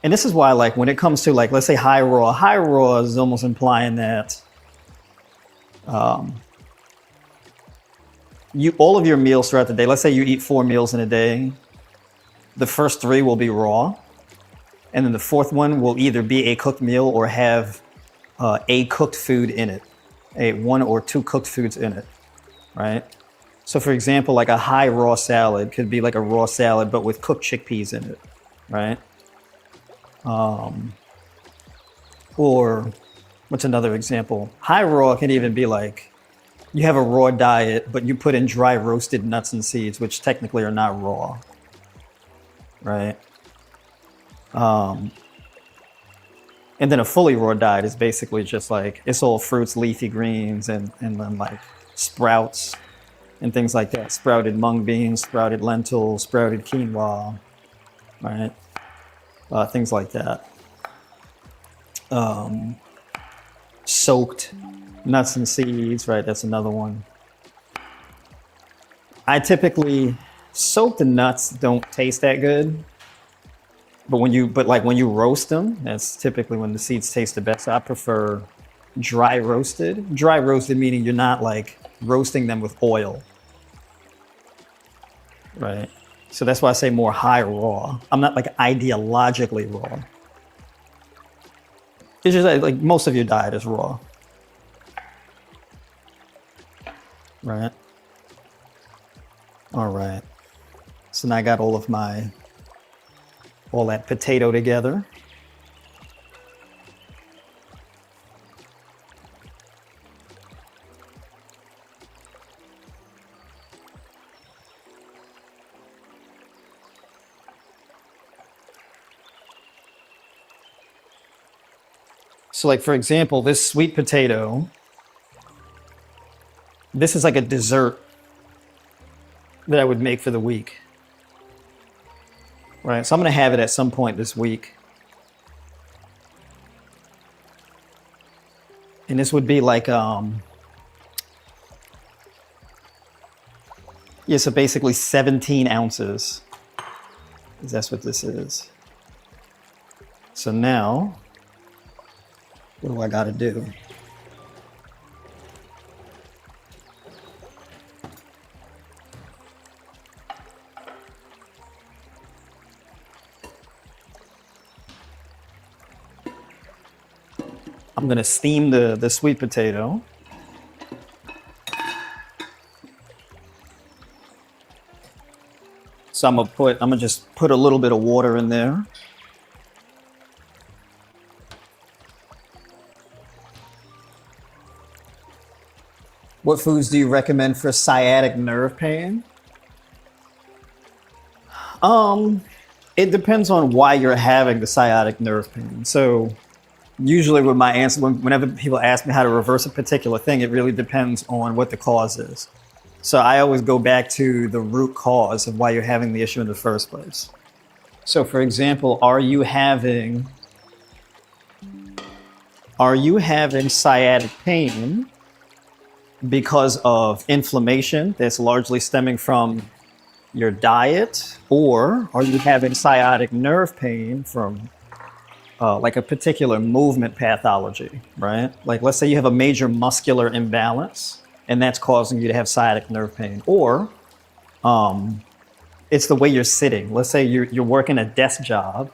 this is why, like, when it comes to, like, let's say high raw is almost implying that all of your meals throughout the day, let's say you eat 4 meals in a day, the first 3 will be raw, and then the 4th one will either be a cooked meal or have a cooked food in it, 1 or 2 cooked foods in it, right? So for example, like a high raw salad could be like a raw salad, but with cooked chickpeas in it, right? Or what's another example? High raw can even be like, you have a raw diet, but you put in dry roasted nuts and seeds, which technically are not raw, right? And then a fully raw diet is basically just like, it's all fruits, leafy greens, and then like sprouts and things like that. Sprouted mung beans, sprouted lentils, sprouted quinoa, right? Things like that. Soaked nuts and seeds, right? That's another one. I typically, soaked nuts don't taste that good. But when you roast them, that's typically when the seeds taste the best. So I prefer dry roasted. Dry roasted meaning you're not like roasting them with oil, right? So that's why I say more high raw. I'm not like ideologically raw. It's just like most of your diet is raw, right? All right. So now I got all that potato together. So like, for example, this sweet potato, this is like a dessert that I would make for the week. Right, so I'm gonna have it at some point this week. And this would be like, Yeah, so basically 17 ounces. That's what this is. So now, what do I got to do? I'm going to steam the sweet potato. So I'm gonna just put a little bit of water in there. What foods do you recommend for sciatic nerve pain? It depends on why you're having the sciatic nerve pain. So usually with my answer, whenever people ask me how to reverse a particular thing, it really depends on what the cause is. So I always go back to the root cause of why you're having the issue in the first place. So for example, are you having sciatic pain because of inflammation that's largely stemming from your diet, or are you having sciatic nerve pain from like a particular movement pathology, right? Like let's say you have a major muscular imbalance and that's causing you to have sciatic nerve pain, or it's the way you're sitting. Let's say you're working a desk job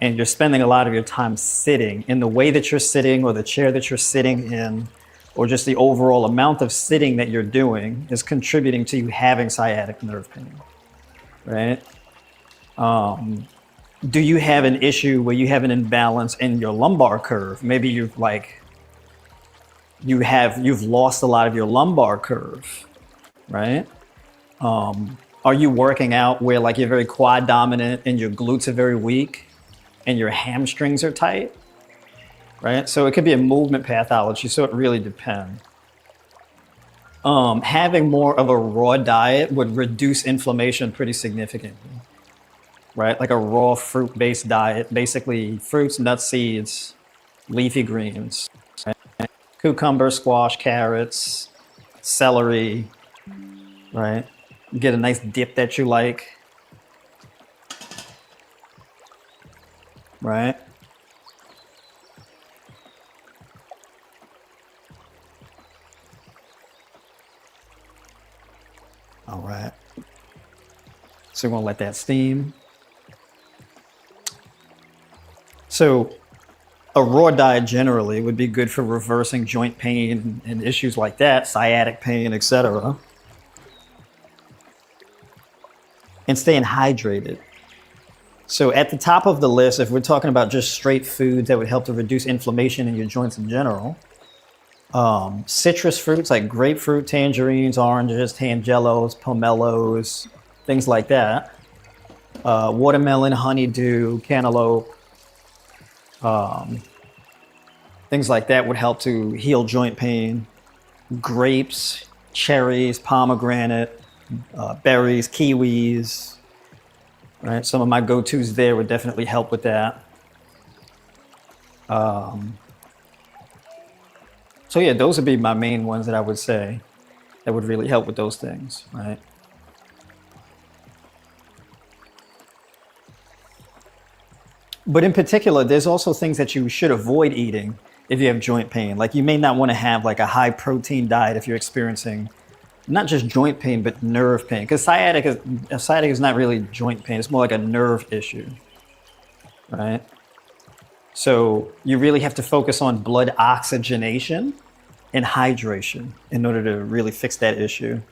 and you're spending a lot of your time sitting, and the way that you're sitting or the chair that you're sitting in or just the overall amount of sitting that you're doing is contributing to you having sciatic nerve pain, right? Do you have an issue where you have an imbalance in your lumbar curve? Maybe you've lost a lot of your lumbar curve, right? Are you working out where like you're very quad dominant and your glutes are very weak and your hamstrings are tight? Right? So it could be a movement pathology, so it really depends. Having more of a raw diet would reduce inflammation pretty significantly, right? Like a raw fruit-based diet, basically fruits, nuts, seeds, leafy greens, right? Cucumber, squash, carrots, celery, right? Get a nice dip that you like, right? All right. So we're gonna let that steam. So a raw diet generally would be good for reversing joint pain and issues like that, sciatic pain, etc. And staying hydrated. So at the top of the list, if we're talking about just straight foods that would help to reduce inflammation in your joints in general, citrus fruits like grapefruit, tangerines, oranges, tangelos, pomelos, things like that. Watermelon, honeydew, cantaloupe, things like that would help to heal joint pain. Grapes, cherries, pomegranate, berries, kiwis. Right, some of my go-tos there would definitely help with that. So yeah, those would be my main ones that I would say that would really help with those things, right? But in particular, there's also things that you should avoid eating if you have joint pain. Like you may not want to have like a high protein diet if you're experiencing not just joint pain, but nerve pain. Because sciatic is not really joint pain. It's more like a nerve issue, right? So you really have to focus on blood oxygenation and hydration in order to really fix that issue,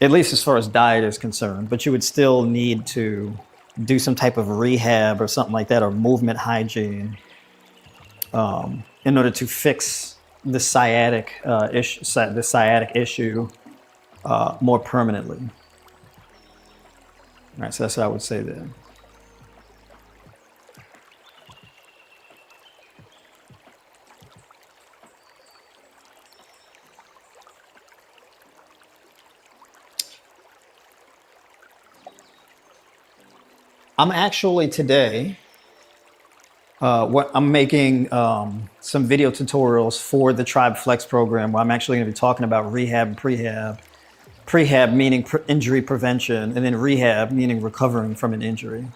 at least as far as diet is concerned. But you would still need to do some type of rehab or something like that, or movement hygiene, in order to fix the sciatic issue more permanently. All right, so that's what I would say there. I'm actually today, I'm making some video tutorials for the Tribe Flex program where I'm actually going to be talking about rehab and prehab Prehab meaning injury prevention, and then rehab meaning recovering from an injury.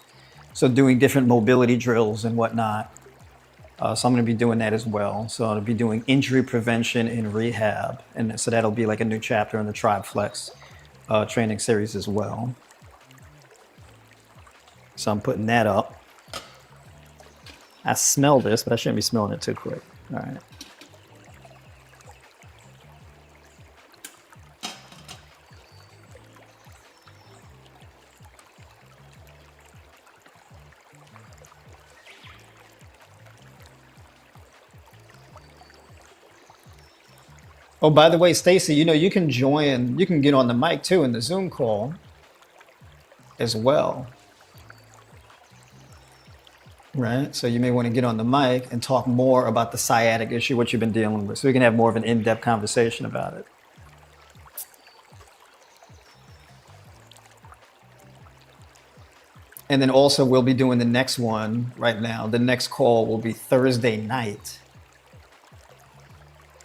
So doing different mobility drills and whatnot. So I'm going to be doing that as well. So I'll be doing injury prevention and rehab. And so that'll be like a new chapter in the Tribe Flex training series as well. So I'm putting that up. I smell this, but I shouldn't be smelling it too quick. All right. Oh, by the way, Stacy, you know, you can get on the mic too in the Zoom call as well. Right? So you may want to get on the mic and talk more about the sciatic issue, what you've been dealing with, so we can have more of an in-depth conversation about it. And then also we'll be doing the next one right now. The next call will be Thursday night.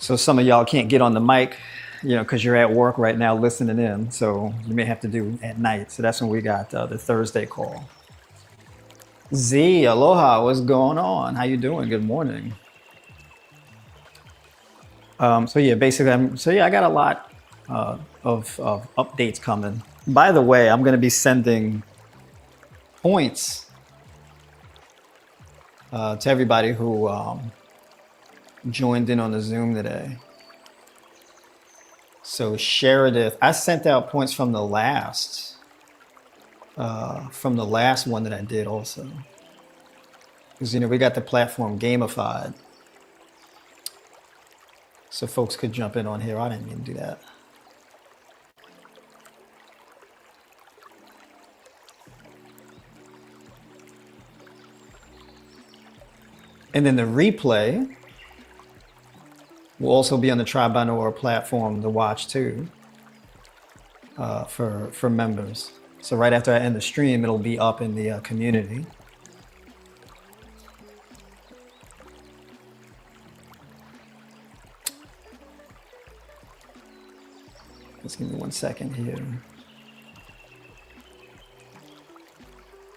So some of y'all can't get on the mic, you know, because you're at work right now listening in. So you may have to do at night. So that's when we got the Thursday call. Z, aloha, what's going on? How you doing? Good morning. So yeah, basically, I got a lot of updates coming. By the way, I'm going to be sending points to everybody who joined in on the Zoom today. So Sheridith, I sent out points from the last one that I did also. Because, you know, we got the platform gamified. So folks could jump in on here. I didn't mean to do that. And then the replay will also be on the Tribe by Noah platform to watch too, for members. So right after I end the stream, it'll be up in the community. Just give me 1 second here.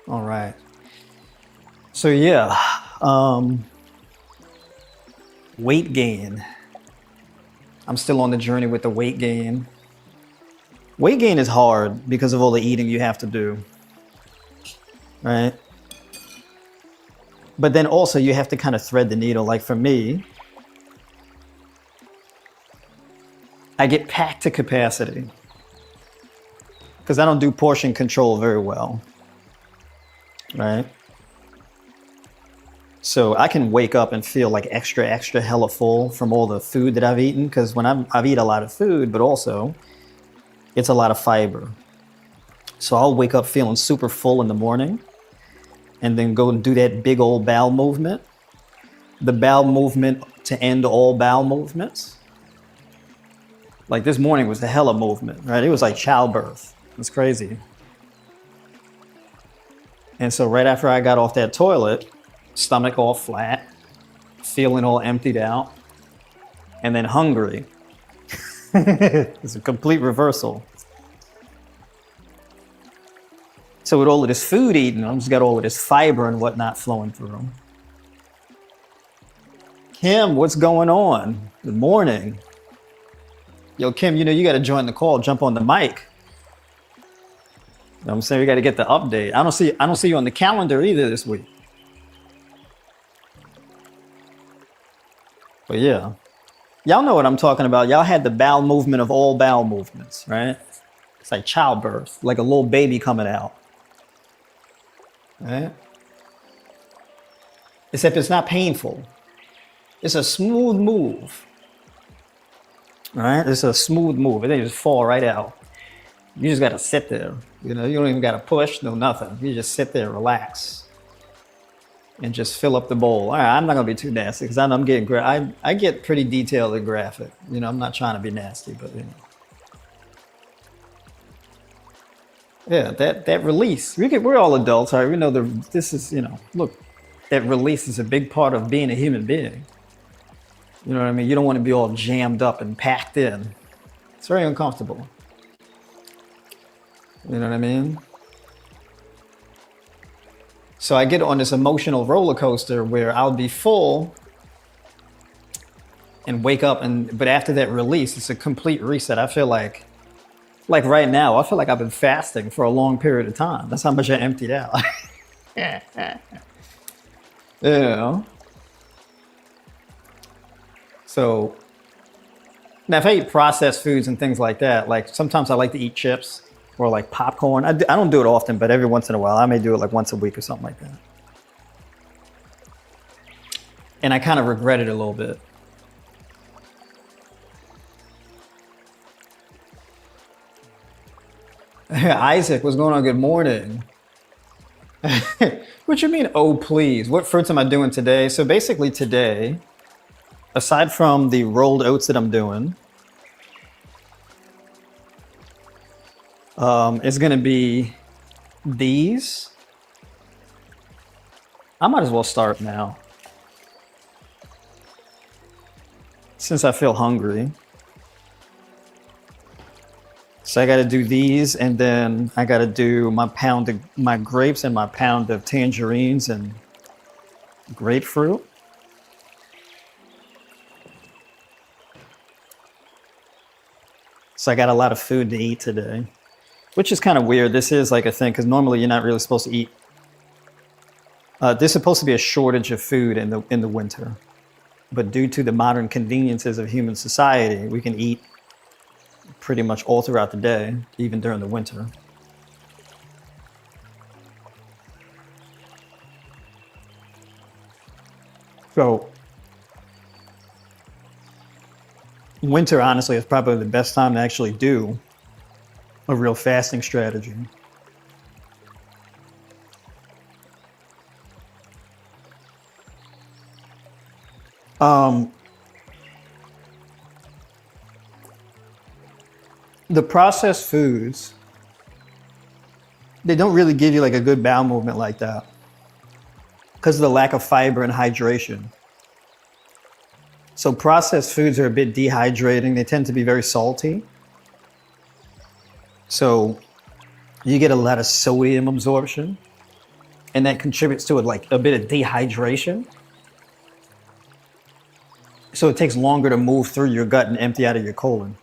All right. So yeah, weight gain. I'm still on the journey with the weight gain. Weight gain is hard because of all the eating you have to do, right? But then also you have to kind of thread the needle. Like for me, I get packed to capacity because I don't do portion control very well, right? So I can wake up and feel like extra hella full from all the food that I've eaten, because when I've eaten a lot of food, but also it's a lot of fiber. So I'll wake up feeling super full in the morning and then go and do that big old bowel movement. The bowel movement to end all bowel movements. Like this morning was the hella movement, right? It was like childbirth. It's crazy. And so right after I got off that toilet, stomach all flat, feeling all emptied out, and then hungry. It's a complete reversal. So with all of this food eating, I've just got all of this fiber and whatnot flowing through. Kim, what's going on? Good morning. Yo, Kim, you know, you got to join the call, jump on the mic. You know what I'm saying? We got to get the update. I don't see you on the calendar either this week. But yeah, y'all know what I'm talking about. Y'all had the bowel movement of all bowel movements, right? It's like childbirth, like a little baby coming out, right? Except it's not painful. It's a smooth move, right? It's a smooth move. They just fall right out. You just got to sit there. You know, you don't even got to push, no nothing. You just sit there, relax. And just fill up the bowl. All right, I'm not gonna be too nasty because I'm getting I get pretty detailed and graphic. You know, I'm not trying to be nasty, but you know. Yeah, that release. We're all adults, right? We know this is, you know, look, that release is a big part of being a human being. You know what I mean? You don't want to be all jammed up and packed in. It's very uncomfortable. You know what I mean? So I get on this emotional roller coaster where I'll be full and wake up, but after that release, it's a complete reset. I feel like right now, I feel like I've been fasting for a long period of time. That's how much I emptied out. Yeah. So now if I eat processed foods and things like that, like sometimes I like to eat chips or like popcorn. I don't do it often, but every once in a while, I may do it like once a week or something like that. And I kind of regret it a little bit. Isaac, what's going on? Good morning. What you mean, oh please? What fruits am I doing today? So basically today, aside from the rolled oats that I'm doing, it's gonna be these. I might as well start now, since I feel hungry. So I got to do these, and then I got to do my grapes and my pound of tangerines and grapefruit. So I got a lot of food to eat today, which is kind of weird. This is like a thing because normally you're not really supposed to eat. There's supposed to be a shortage of food in the winter, but due to the modern conveniences of human society, we can eat pretty much all throughout the day, even during the winter. So winter, honestly, is probably the best time to actually do a real fasting strategy. The processed foods, they don't really give you like a good bowel movement like that because of the lack of fiber and hydration. So processed foods are a bit dehydrating. They tend to be very salty. So you get a lot of sodium absorption, and that contributes to it like a bit of dehydration. So it takes longer to move through your gut and empty out of your colon.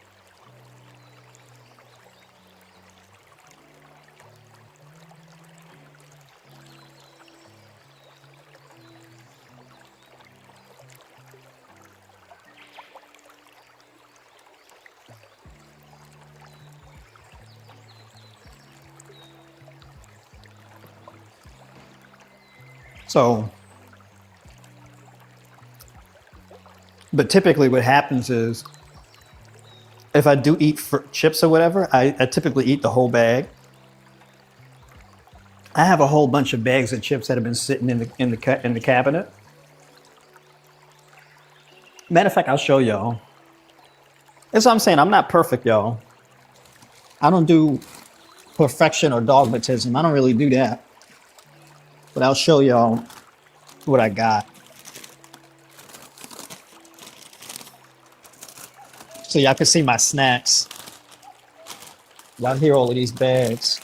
So, but typically what happens is if I do eat chips or whatever, I typically eat the whole bag. I have a whole bunch of bags of chips that have been sitting in the cabinet. Matter of fact, I'll show y'all. That's what I'm saying. I'm not perfect, y'all. I don't do perfection or dogmatism. I don't really do that. But I'll show y'all what I got. So y'all can see my snacks. Y'all hear all of these bags.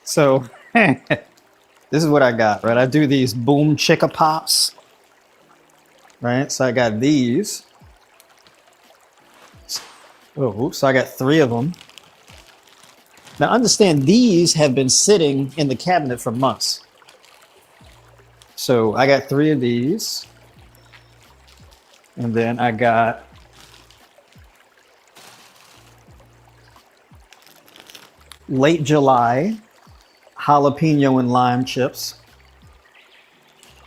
So this is what I got, right? I do these Boom Chicka Pops, right? So I got these. Oh, oops, so I got 3 of them. Now understand, these have been sitting in the cabinet for months. So I got 3 of these. And then I got late July jalapeno and lime chips,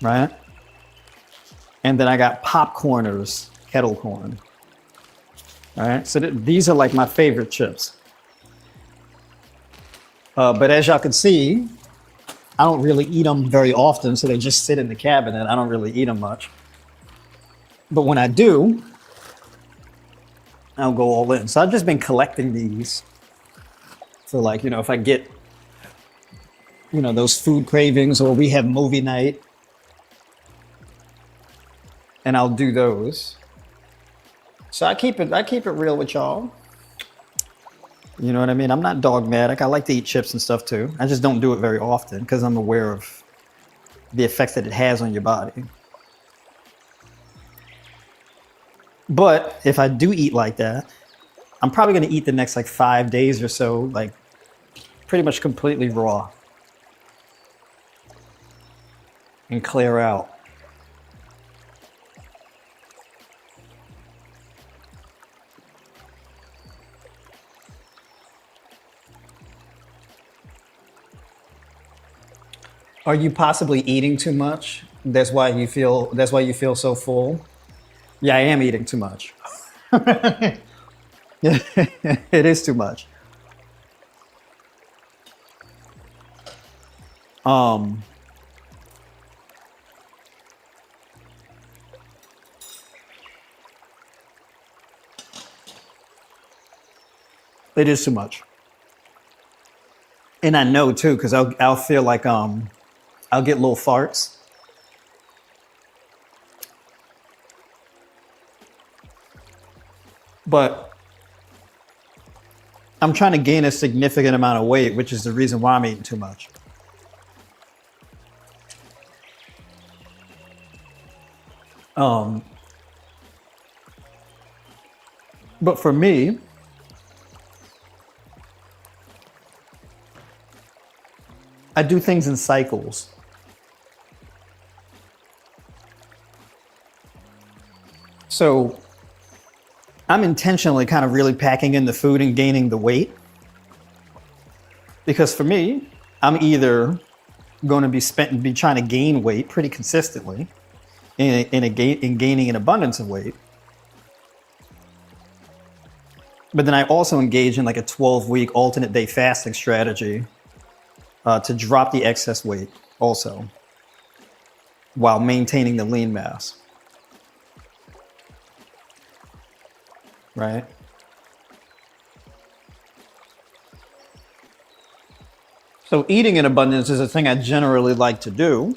right? And then I got Popcorners kettle corn. All right, so these are like my favorite chips. But as y'all can see, I don't really eat them very often, so they just sit in the cabinet. I don't really eat them much. But when I do, I'll go all in. So I've just been collecting these. So like, if I get, those food cravings or we have movie night, and I'll do those. So I keep it real with y'all. You know what I mean? I'm not dogmatic. I like to eat chips and stuff too. I just don't do it very often because I'm aware of the effects that it has on your body. But if I do eat like that, I'm probably going to eat the next like 5 days or so, like pretty much completely raw and clear out. Are you possibly eating too much? That's why you feel so full? Yeah, I am eating too much. It is too much. Um it is too much. And I know too, because I'll feel like I'll get little farts. But I'm trying to gain a significant amount of weight, which is the reason why I'm eating too much. Um, but for me, I do things in cycles. So I'm intentionally kind of really packing in the food and gaining the weight because for me, I'm either going to be trying to gain weight pretty consistently in gaining an abundance of weight. But then I also engage in like a 12-week alternate day fasting strategy to drop the excess weight also while maintaining the lean mass. Right? So eating in abundance is a thing I generally like to do.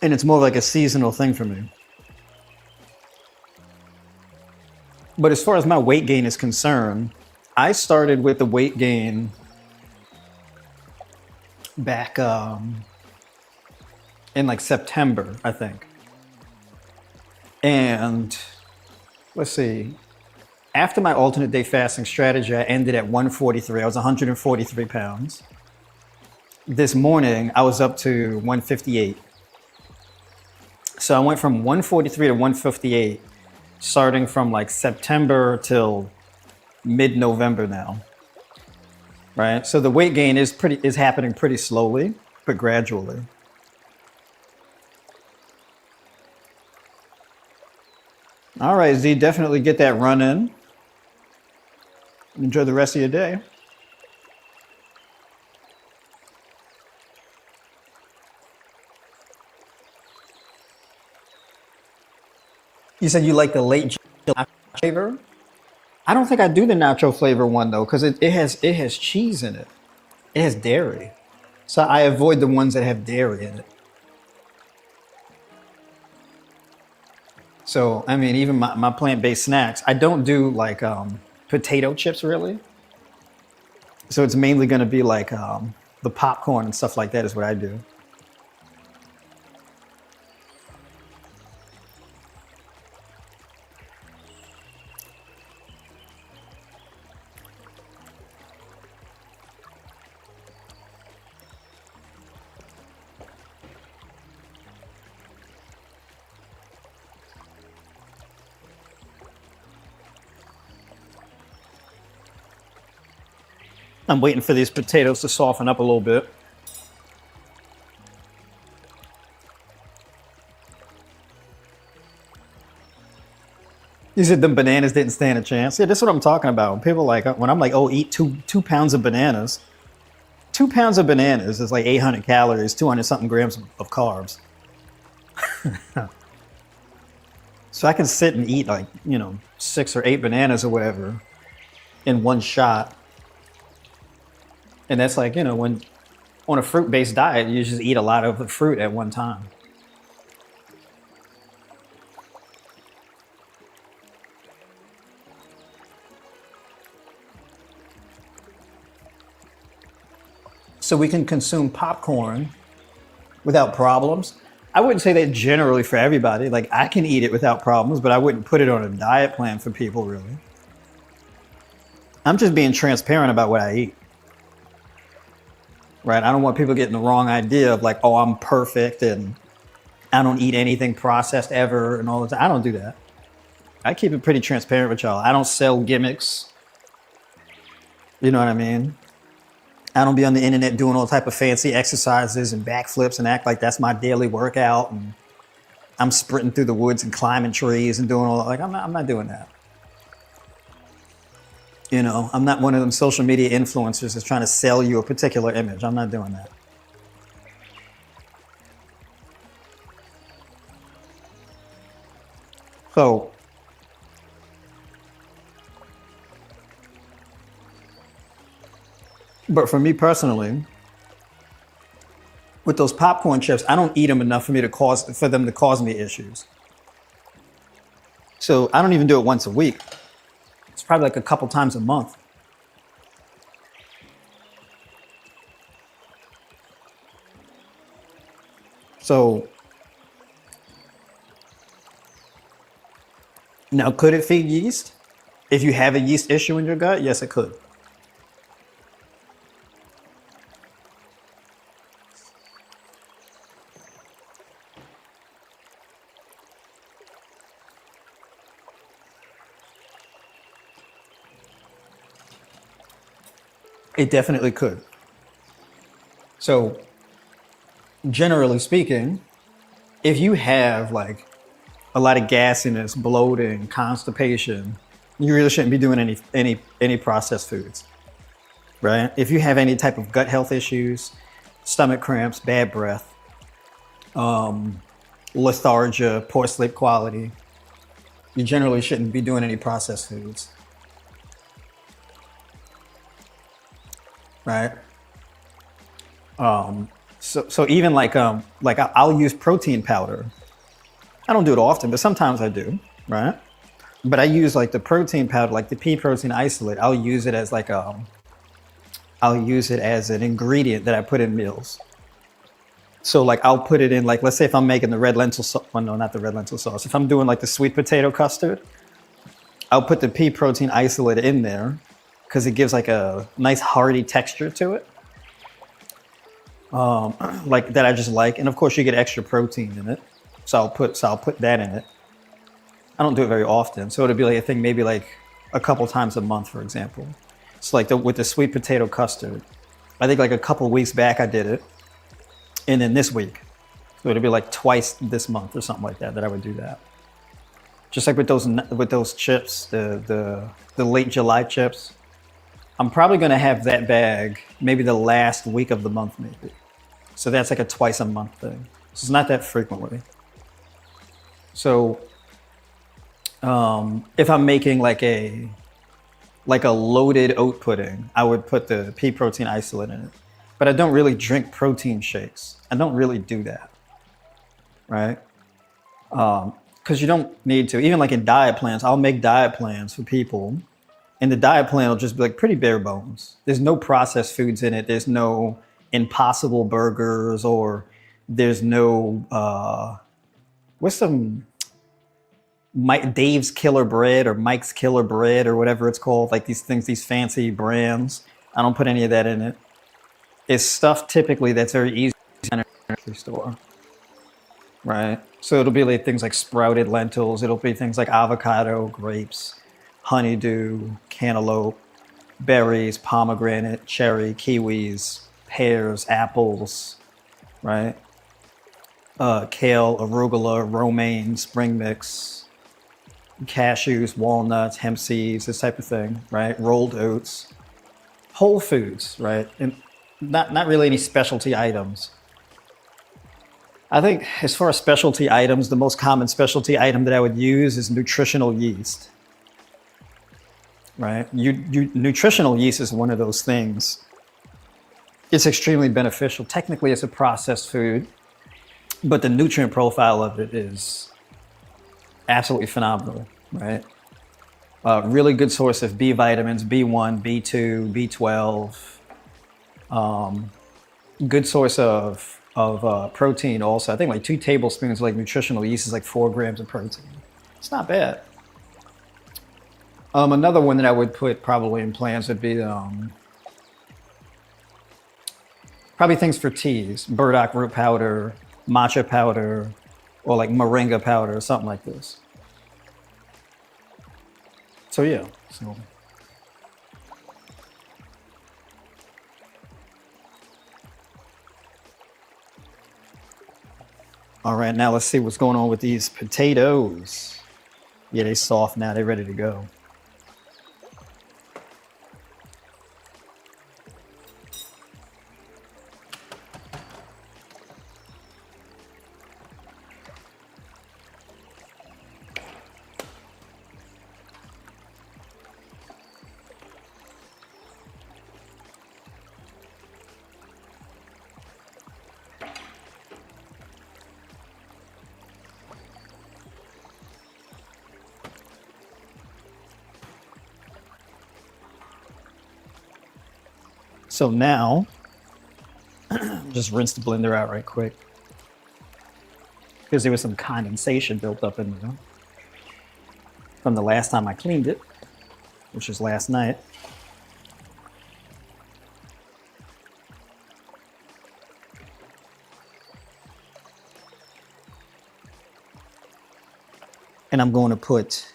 And it's more like a seasonal thing for me. But as far as my weight gain is concerned, I started with the weight gain back in like September, I think. And let's see, after my alternate day fasting strategy, I ended at 143. I was 143 pounds. This morning, I was up to 158. So I went from 143 to 158, starting from like September till mid-November now. Right? So the weight gain is happening pretty slowly, but gradually. All right, Z, definitely get that run in. Enjoy the rest of your day. You said you like the late nacho flavor? I don't think I do the nacho flavor one though, because it has cheese in it. It has dairy. So I avoid the ones that have dairy in it. So, I mean, even my plant-based snacks, I don't do like potato chips really. So it's mainly going to be like the popcorn and stuff like that is what I do. I'm waiting for these potatoes to soften up a little bit. You said the bananas didn't stand a chance. Yeah, that's what I'm talking about. When people like when I'm like, oh, eat two pounds of bananas. 2 pounds of bananas is like 800 calories, 200 something grams of carbs. So I can sit and eat like 6 or 8 bananas or whatever in one shot. And that's like, when On a fruit-based diet, you just eat a lot of the fruit at one time. So we can consume popcorn without problems. I wouldn't say that generally for everybody. Like I can eat it without problems, but I wouldn't put it on a diet plan for people really. I'm just being transparent about what I eat. Right? I don't want people getting the wrong idea of like, oh, I'm perfect and I don't eat anything processed ever and all the time. I don't do that. I keep it pretty transparent with y'all. I don't sell gimmicks. You know what I mean? I don't be on the internet doing all type of fancy exercises and backflips and act like that's my daily workout. And I'm sprinting through the woods and climbing trees and doing all that. Like I'm not doing that. You know, I'm not one of them social media influencers that's trying to sell you a particular image. I'm not doing that. So, but for me personally, with those popcorn chips, I don't eat them enough for them to cause me issues. So I don't even do it once a week. It's probably like a couple times a month. So now, could it feed yeast? If you have a yeast issue in your gut, yes, it could. It definitely could. So, generally speaking, if you have like a lot of gassiness, bloating, constipation, you really shouldn't be doing any processed foods, right? If you have any type of gut health issues, stomach cramps, bad breath, lethargia, poor sleep quality, you generally shouldn't be doing any processed foods. Right. So even like I'll use protein powder. I don't do it often, but sometimes I do. Right. But I use like the protein powder, like the pea protein isolate. I'll use it as I'll use it as an ingredient that I put in meals. So like I'll put it in like, let's say if I'm making the red lentil sauce, well, no, not the red lentil sauce. If I'm doing like the sweet potato custard, I'll put the pea protein isolate in there because it gives like a nice hearty texture to it. Like that I just like. And of course you get extra protein in it. So I'll put that in it. I don't do it very often. So it'll be like, I think maybe like a couple times a month, for example. So like with the sweet potato custard, I think like a couple weeks back I did it. And then this week. So it'll be like twice this month or something like that I would do that. Just like with those chips, the late July chips. I'm probably going to have that bag maybe the last week of the month, maybe. So that's like a twice a month thing. So it's not that frequently. So if I'm making like a loaded oat pudding, I would put the pea protein isolate in it. But I don't really drink protein shakes. I don't really do that, right? Because you don't need to. Even like in diet plans, I'll make diet plans for people. And the diet plan will just be like pretty bare bones. There's no processed foods in it. There's no Impossible burgers or there's no, what's some Dave's Killer Bread or Mike's Killer Bread or whatever it's called. Like these things, these fancy brands. I don't put any of that in it. It's stuff typically that's very easy in a grocery store, right? So it'll be like things like sprouted lentils. It'll be things like avocado, grapes, honeydew, cantaloupe, berries, pomegranate, cherry, kiwis, pears, apples, right? Kale, arugula, romaine, spring mix, cashews, walnuts, hemp seeds, this type of thing, right? Rolled oats, whole foods, right? And not really any specialty items. I think as far as specialty items, the most common specialty item that I would use is nutritional yeast, right? Nutritional yeast is one of those things. It's extremely beneficial. Technically, it's a processed food, but the nutrient profile of it is absolutely phenomenal, right? Really good source of B vitamins, B1, B2, B12. Good source of protein also. I think like 2 tablespoons of like nutritional yeast is like 4 grams of protein. It's not bad. Another one that I would put probably in plans would be probably things for teas, burdock root powder, matcha powder, or like moringa powder, or something like this. So yeah, so. All right, now let's see what's going on with these potatoes. Yeah, they soft now, they're ready to go. So now, just rinse the blender out right quick because there was some condensation built up in there from the last time I cleaned it, which was last night. And I'm going to put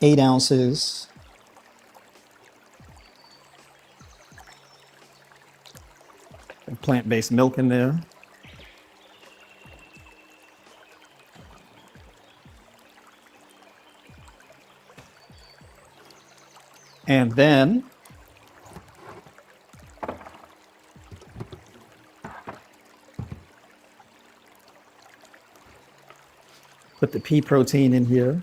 8 ounces of plant-based milk in there. And then put the pea protein in here.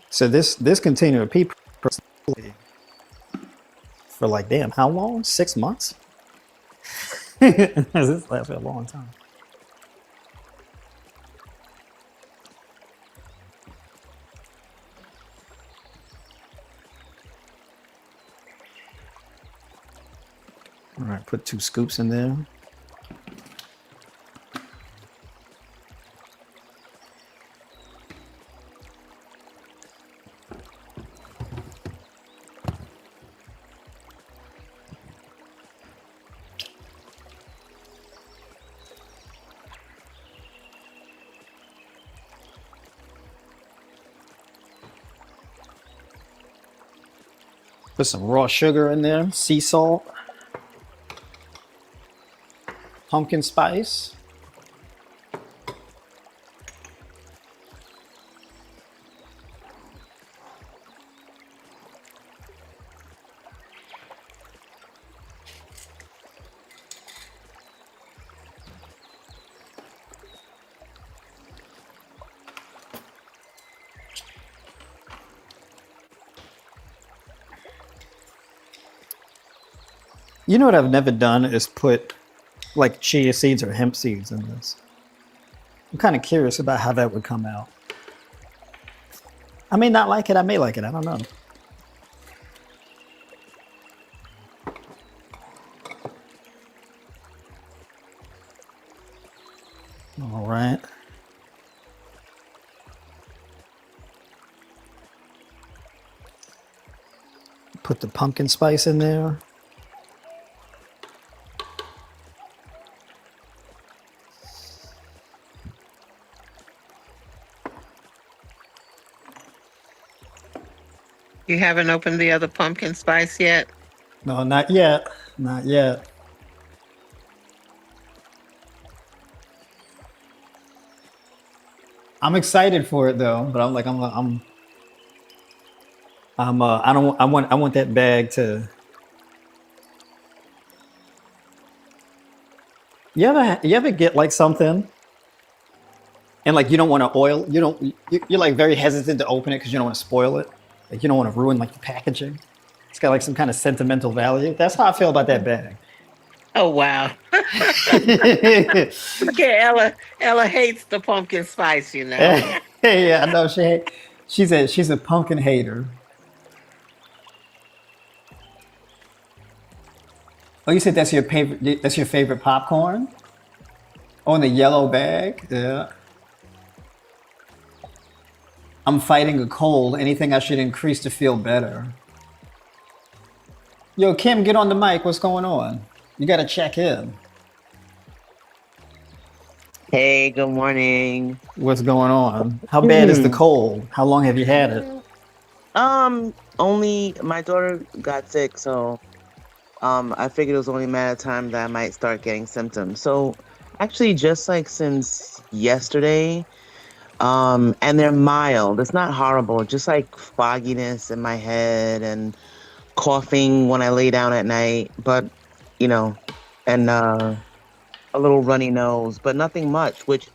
So this container of pea protein for like, damn, how long? 6 months? This lasts for a long time. All right, put 2 scoops in there. Put some raw sugar in there, sea salt, pumpkin spice, You know what I've never done is put like chia seeds or hemp seeds in this. I'm kind of curious about how that would come out. I may not like it, I may like it, I don't know. All right. Put the pumpkin spice in there. You haven't opened the other pumpkin spice yet? No, not yet. Not yet. I'm excited for it though, but I want that bag to. You ever get like something And like you don't want to oil. You don't. You're like very hesitant to open it because you don't want to spoil it. Like you don't want to ruin like the packaging. It's got like some kind of sentimental value. That's how I feel about that bag. Oh wow. Look at Ella. Ella hates the pumpkin spice, you know. Yeah, I know she's a pumpkin hater. Oh, you said that's your favorite. That's your favorite popcorn. Oh, in the yellow bag. Yeah. I'm fighting a cold. Anything I should increase to feel better. Yo, Kim, get on the mic. What's going on? You got to check in. Hey, good morning. What's going on? How bad is the cold? How long have you had it? Only my daughter got sick, so I figured it was only a matter of time that I might start getting symptoms. So actually just like since yesterday, and they're mild. It's not horrible, just like fogginess in my head and coughing when I lay down at night, but you know, and a little runny nose, but nothing much, which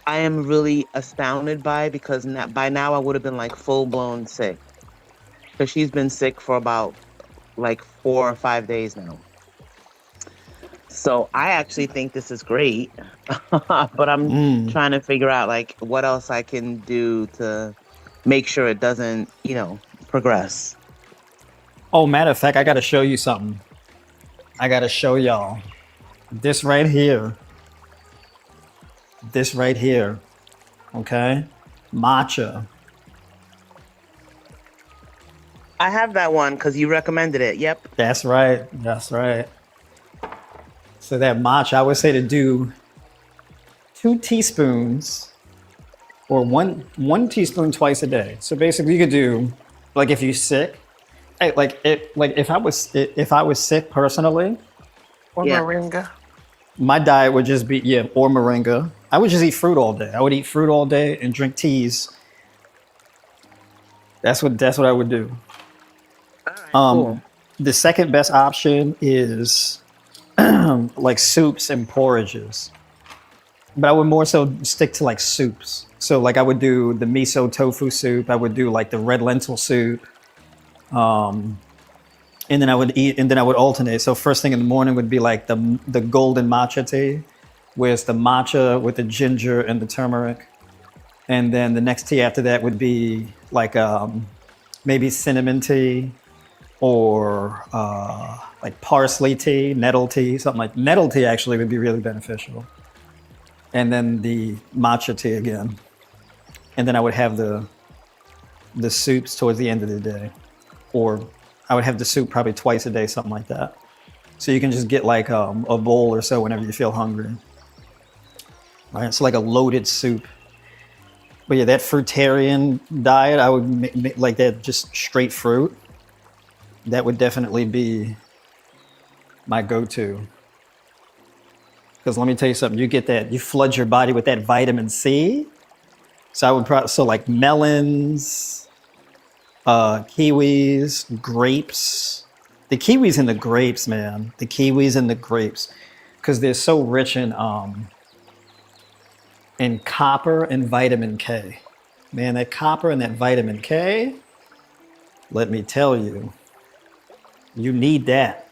I am really astounded by because by now I would have been like full blown sick. Because she's been sick for about like 4 or 5 days now. So I actually think this is great, but I'm trying to figure out like what else I can do to make sure it doesn't, progress. Oh, matter of fact, I got to show you something. I got to show y'all this right here. This right here. Okay? Matcha. I have that one because you recommended it. Yep. That's right. That's right. So that matcha, I would say to do 2 teaspoons or one teaspoon twice a day. So basically you could do, like if you're sick, if I was sick personally, Or Yeah. moringa. my diet would just be, or moringa. I would just eat fruit all day. I would eat fruit all day and drink teas. That's what I would do. Cool. The second best option is like soups and porridges. But I would more so stick to like soups. So like I would do the miso tofu soup. I would do like the red lentil soup. And then I would alternate. So first thing in the morning would be like the golden matcha tea, where it's the matcha with the ginger and the turmeric. And then the next tea after that would be like maybe cinnamon tea or like parsley tea, nettle tea, something like nettle tea actually would be really beneficial. And then the matcha tea again. And then I would have the soups towards the end of the day. Or I would have the soup probably twice a day, something like that. So you can just get like a bowl or so whenever you feel hungry. Right, so like a loaded soup. But yeah, that fruitarian diet, I would like that, just straight fruit. That would definitely be my go-to. Because let me tell you something, you flood your body with that vitamin C. So I would so like melons, kiwis, grapes. The kiwis and the grapes, man. The kiwis and the grapes. Because they're so rich in copper and vitamin K. Man, that copper and that vitamin K, let me tell you, you need that.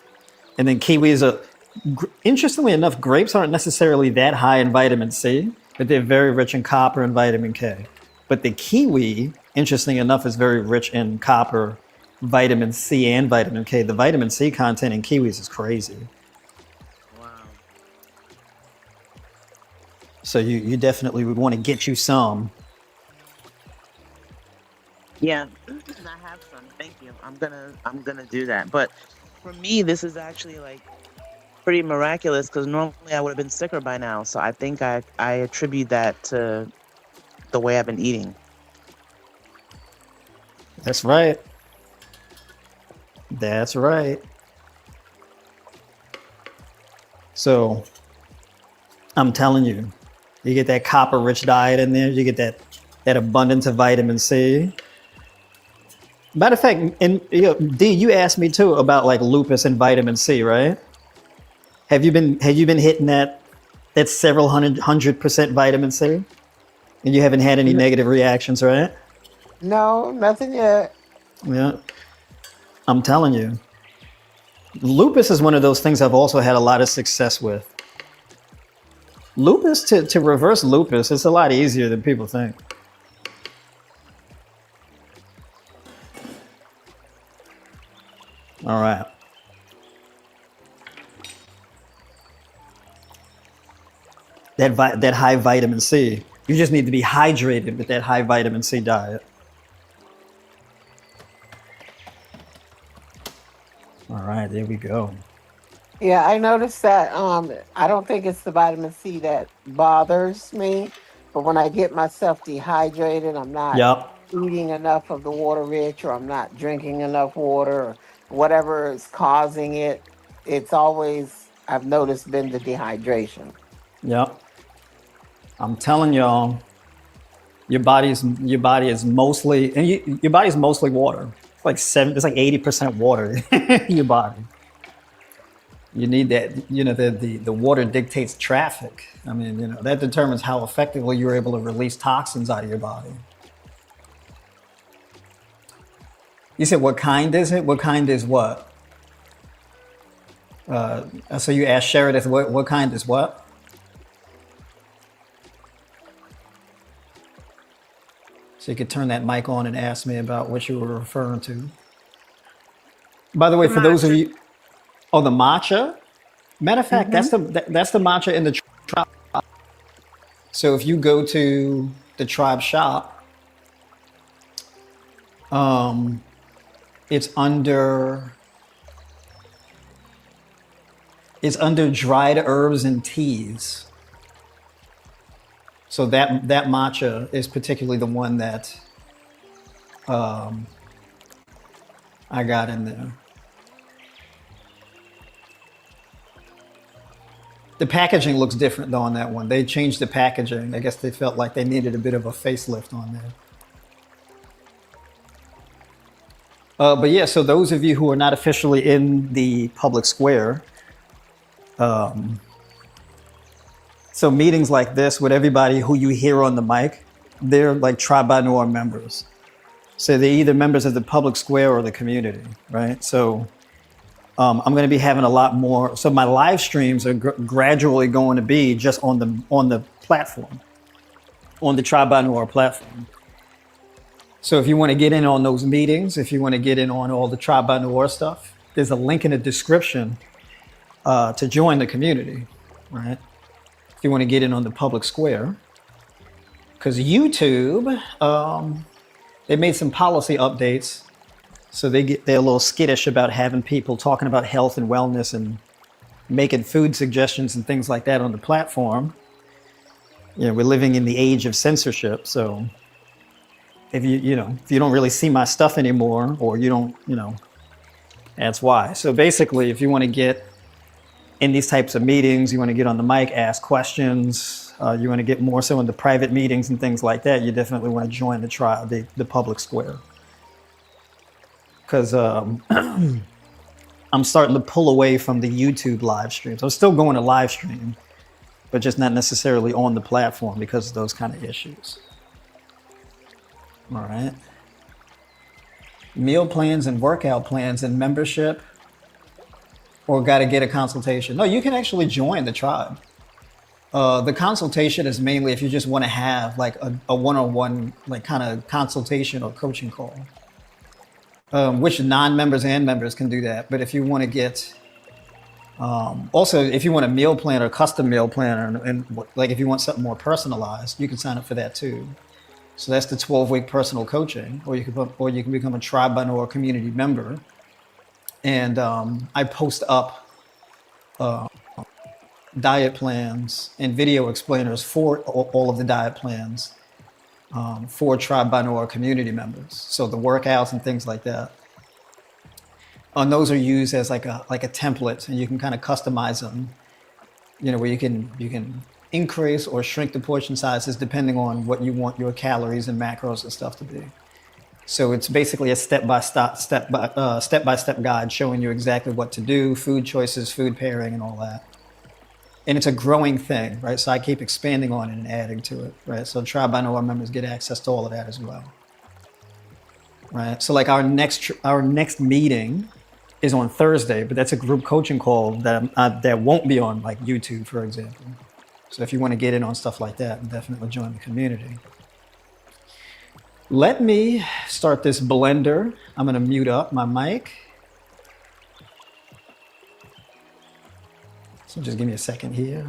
And then kiwis interestingly enough, grapes aren't necessarily that high in vitamin C, but they're very rich in copper and vitamin K. But the kiwi, interestingly enough, is very rich in copper, vitamin C, and vitamin K. The vitamin C content in kiwis is crazy. Wow. So you definitely would want to get you some. Yeah, I have some. Thank you. I'm gonna do that. But for me, this is actually like pretty miraculous because normally I would have been sicker by now. So I think I attribute that to the way I've been eating. That's right. That's right. So I'm telling you, you get that copper-rich diet in there. You get that abundance of vitamin C. Matter of fact, D, you asked me too about like lupus and vitamin C, right? Have you been hitting that several hundred percent vitamin C? And you haven't had any N- negative reactions, right? No, nothing yet. Yeah. I'm telling you. Lupus is one of those things I've also had a lot of success with. Lupus, to reverse lupus, it's a lot easier than people think. All right. That high vitamin C. You just need to be hydrated with that high vitamin C diet. All right, there we go. Yeah, I noticed that I don't think it's the vitamin C that bothers me, but when I get myself dehydrated, I'm not Yep. eating enough of the water rich or I'm not drinking enough water or whatever is causing it, it's always I've noticed been the dehydration. Yep. I'm telling y'all, your body is mostly and your body's mostly water. It's like 80% water in your body. You need that, the water dictates traffic. I mean, that determines how effectively you're able to release toxins out of your body. You said, what kind is it? What kind is what? So you asked Sheridith, what kind is what? So you could turn that mic on and ask me about what you were referring to. By the way, The for those of matcha. you, oh, the matcha. Matter of fact, Mm-hmm. that's the matcha in the tribe. So if you go to the tribe shop, um, it's under dried herbs and teas. So that matcha is particularly the one that um, I got in there. The packaging looks different though on that one. They changed the packaging. I guess they felt like they needed a bit of a facelift on there. But yeah, so those of you who are not officially in the public square, um, so meetings like this with everybody who you hear on the mic, they're like Tribe by Noir members. So they're either members of the public square or the community, right? So I'm going to be having a lot more. So my live streams are gradually going to be just on the platform, on the Tribe by Noir platform. So if you want to get in on those meetings, if you want to get in on all the Tribe by Noir stuff, there's a link in the description to join the community, right? If you want to get in on the public square, because YouTube, they made some policy updates, so they're a little skittish about having people talking about health and wellness and making food suggestions and things like that on the platform. We're living in the age of censorship, so if if you don't really see my stuff anymore, or you don't, that's why. So basically, if you want to get in these types of meetings, you want to get on the mic, ask questions, you want to get more so into private meetings and things like that, you definitely want to join the tribe, the public square. Because I'm starting to pull away from the YouTube live streams. I'm still going to live stream, but just not necessarily on the platform because of those kind of issues. All right. Meal plans and workout plans and membership, or got to get a consultation. No, you can actually join the tribe. The consultation is mainly if you just want to have like a one-on-one like kind of consultation or coaching call, which non-members and members can do that. But if you want to get, also if you want a meal plan or custom meal plan, and like if you want something more personalized, you can sign up for that too. So that's the 12-week personal coaching, or you can become a Tribe by Noir community member. And I post up diet plans and video explainers for all of the diet plans for Tribe by Noir community members. So the workouts and things like that. And those are used as like a template, and you can kind of customize them. Where you can increase or shrink the portion sizes depending on what you want your calories and macros and stuff to be. So it's basically a step-by-step guide showing you exactly what to do, food choices, food pairing, and all that. and it's a growing thing, right? So I keep expanding on it and adding to it, right? So Tribe by Know members get access to all of that as well, right? So like our next meeting is on Thursday, but that's a group coaching call that won't be on like YouTube, for example. So if you want to get in on stuff like that, definitely join the community. Let me start this blender. I'm going to mute up my mic. So just give me a second here.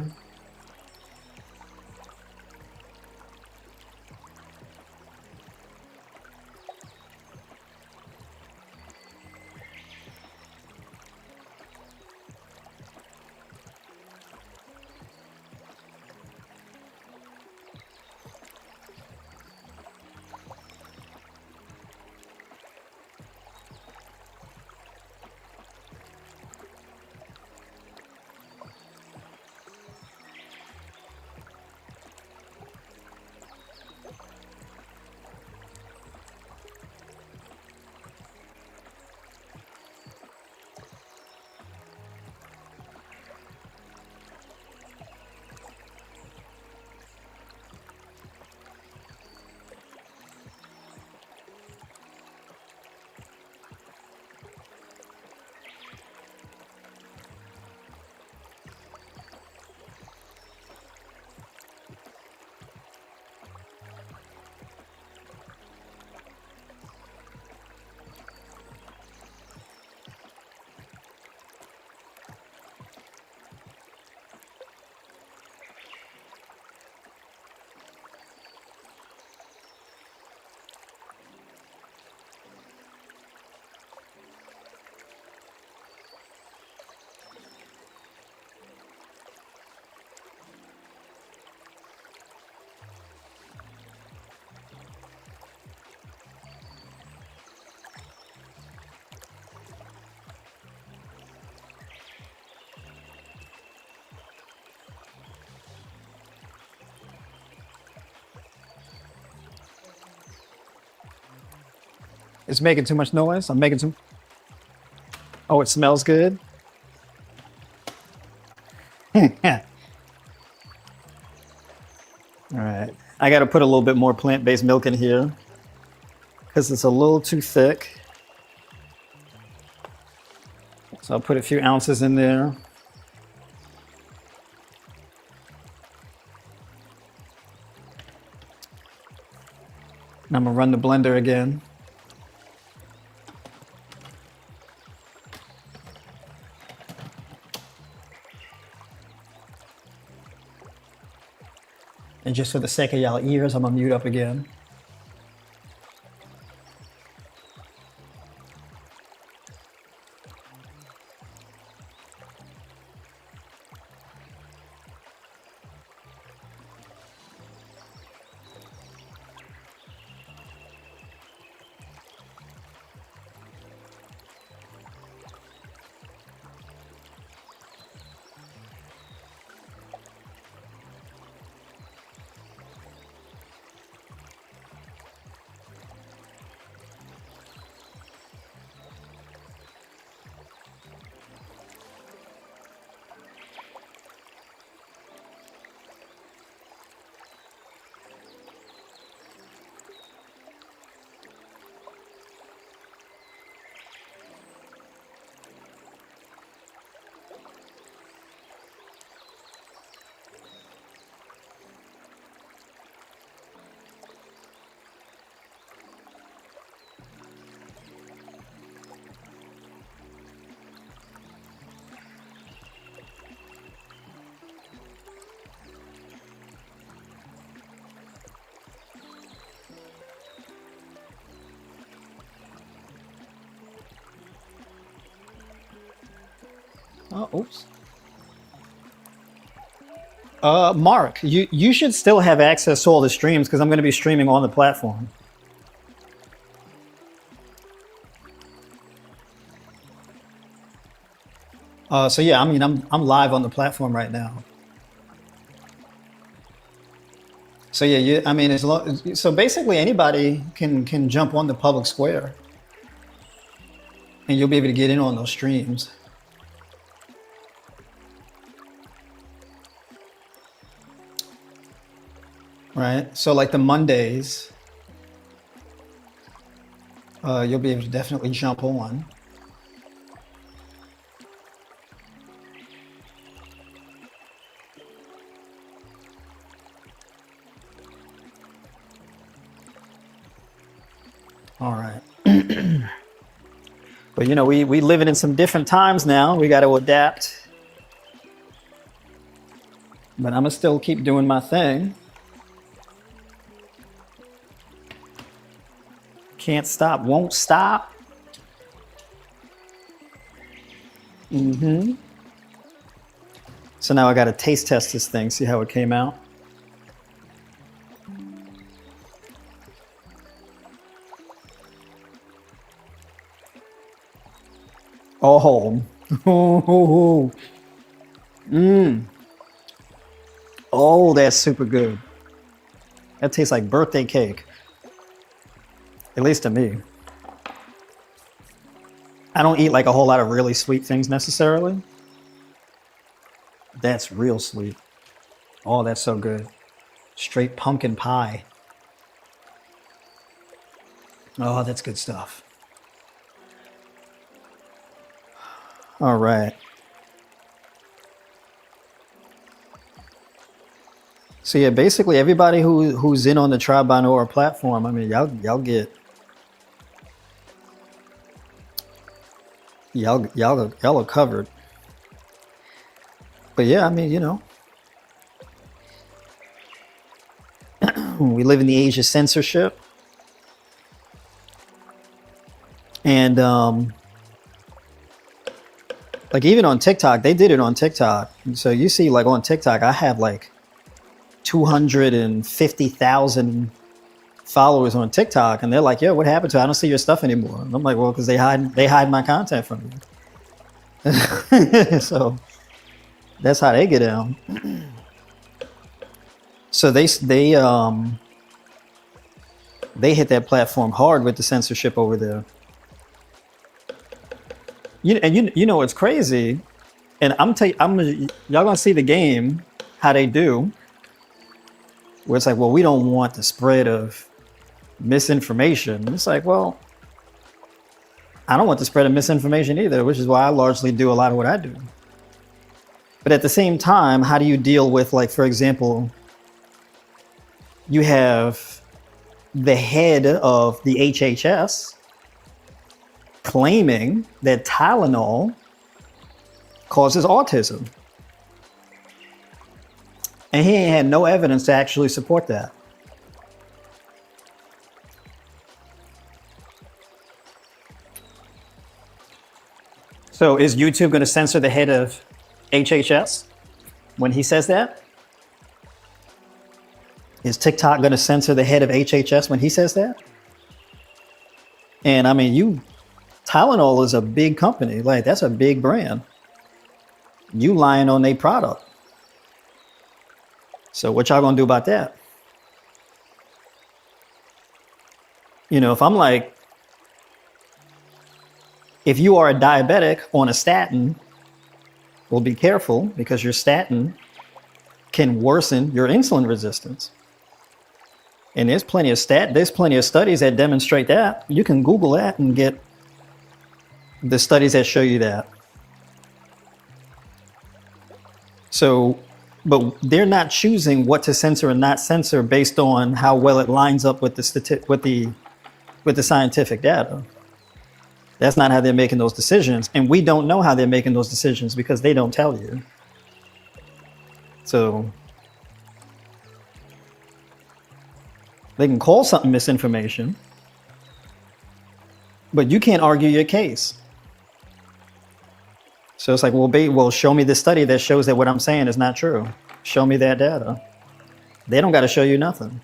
It's making too much noise. I'm making some. Oh, it smells good. All right. I got to put a little bit more plant-based milk in here because it's a little too thick. So I'll put a few ounces in there. And I'm going to run the blender again. And just for the sake of y'all ears, I'm gonna mute up again. Oh, oops. Mark, you should still have access to all the streams because I'm going to be streaming on the platform. So yeah, I mean, I'm live on the platform right now. So yeah, I mean, so basically anybody can jump on the public square, and you'll be able to get in on those streams. right? So like the Mondays, you'll be able to definitely jump on. All right. But you know, we living in some different times now. We got to adapt. But I'm gonna still keep doing my thing. Can't stop, won't stop. So now I got to taste test this thing, see how it came out. Oh, oh, that's super good. That tastes like birthday cake, at least to me. I don't eat like a whole lot of really sweet things necessarily. That's real sweet. Oh, that's so good. Straight pumpkin pie. Oh, that's good stuff. All right. So yeah, basically everybody who's in on the Tribe by Nora platform, I mean, y'all get y'all are covered. But yeah, I mean, you know, we live in the age of censorship, and like even on TikTok, they did it on TikTok. So you see, like on TikTok, I have like 250,000 followers on TikTok, and they're like, "Yo, what happened to it? I don't see your stuff anymore." And I'm like, "Well, because they hide my content from you." So that's how they get down. So they hit that platform hard with the censorship over there. You know what's crazy, and y'all gonna see the game how they do. Where it's like, well, we don't want the spread of misinformation. It's like, well, I don't want the spread of misinformation either, which is why I largely do a lot of what I do. But at the same time, how do you deal with, like, for example, you have the head of the HHS claiming that Tylenol causes autism. And he ain't had no evidence to actually support that. So is YouTube going to censor the head of HHS when he says that? Is TikTok going to censor the head of HHS when he says that? And I mean, Tylenol is a big company. Like, that's a big brand. You lying on their product. So what y'all gonna do about that? You know, if I'm like, if you are a diabetic on a statin, well, be careful, because your statin can worsen your insulin resistance. And there's plenty of studies that demonstrate that. You can Google that and get the studies that show you that. So, but they're not choosing what to censor and not censor based on how well it lines up with the scientific data. That's not how they're making those decisions, and we don't know how they're making those decisions because they don't tell you. So they can call something misinformation, but you can't argue your case. So it's like, well, show me the study that shows that what I'm saying is not true. Show me that data. They don't got to show you nothing.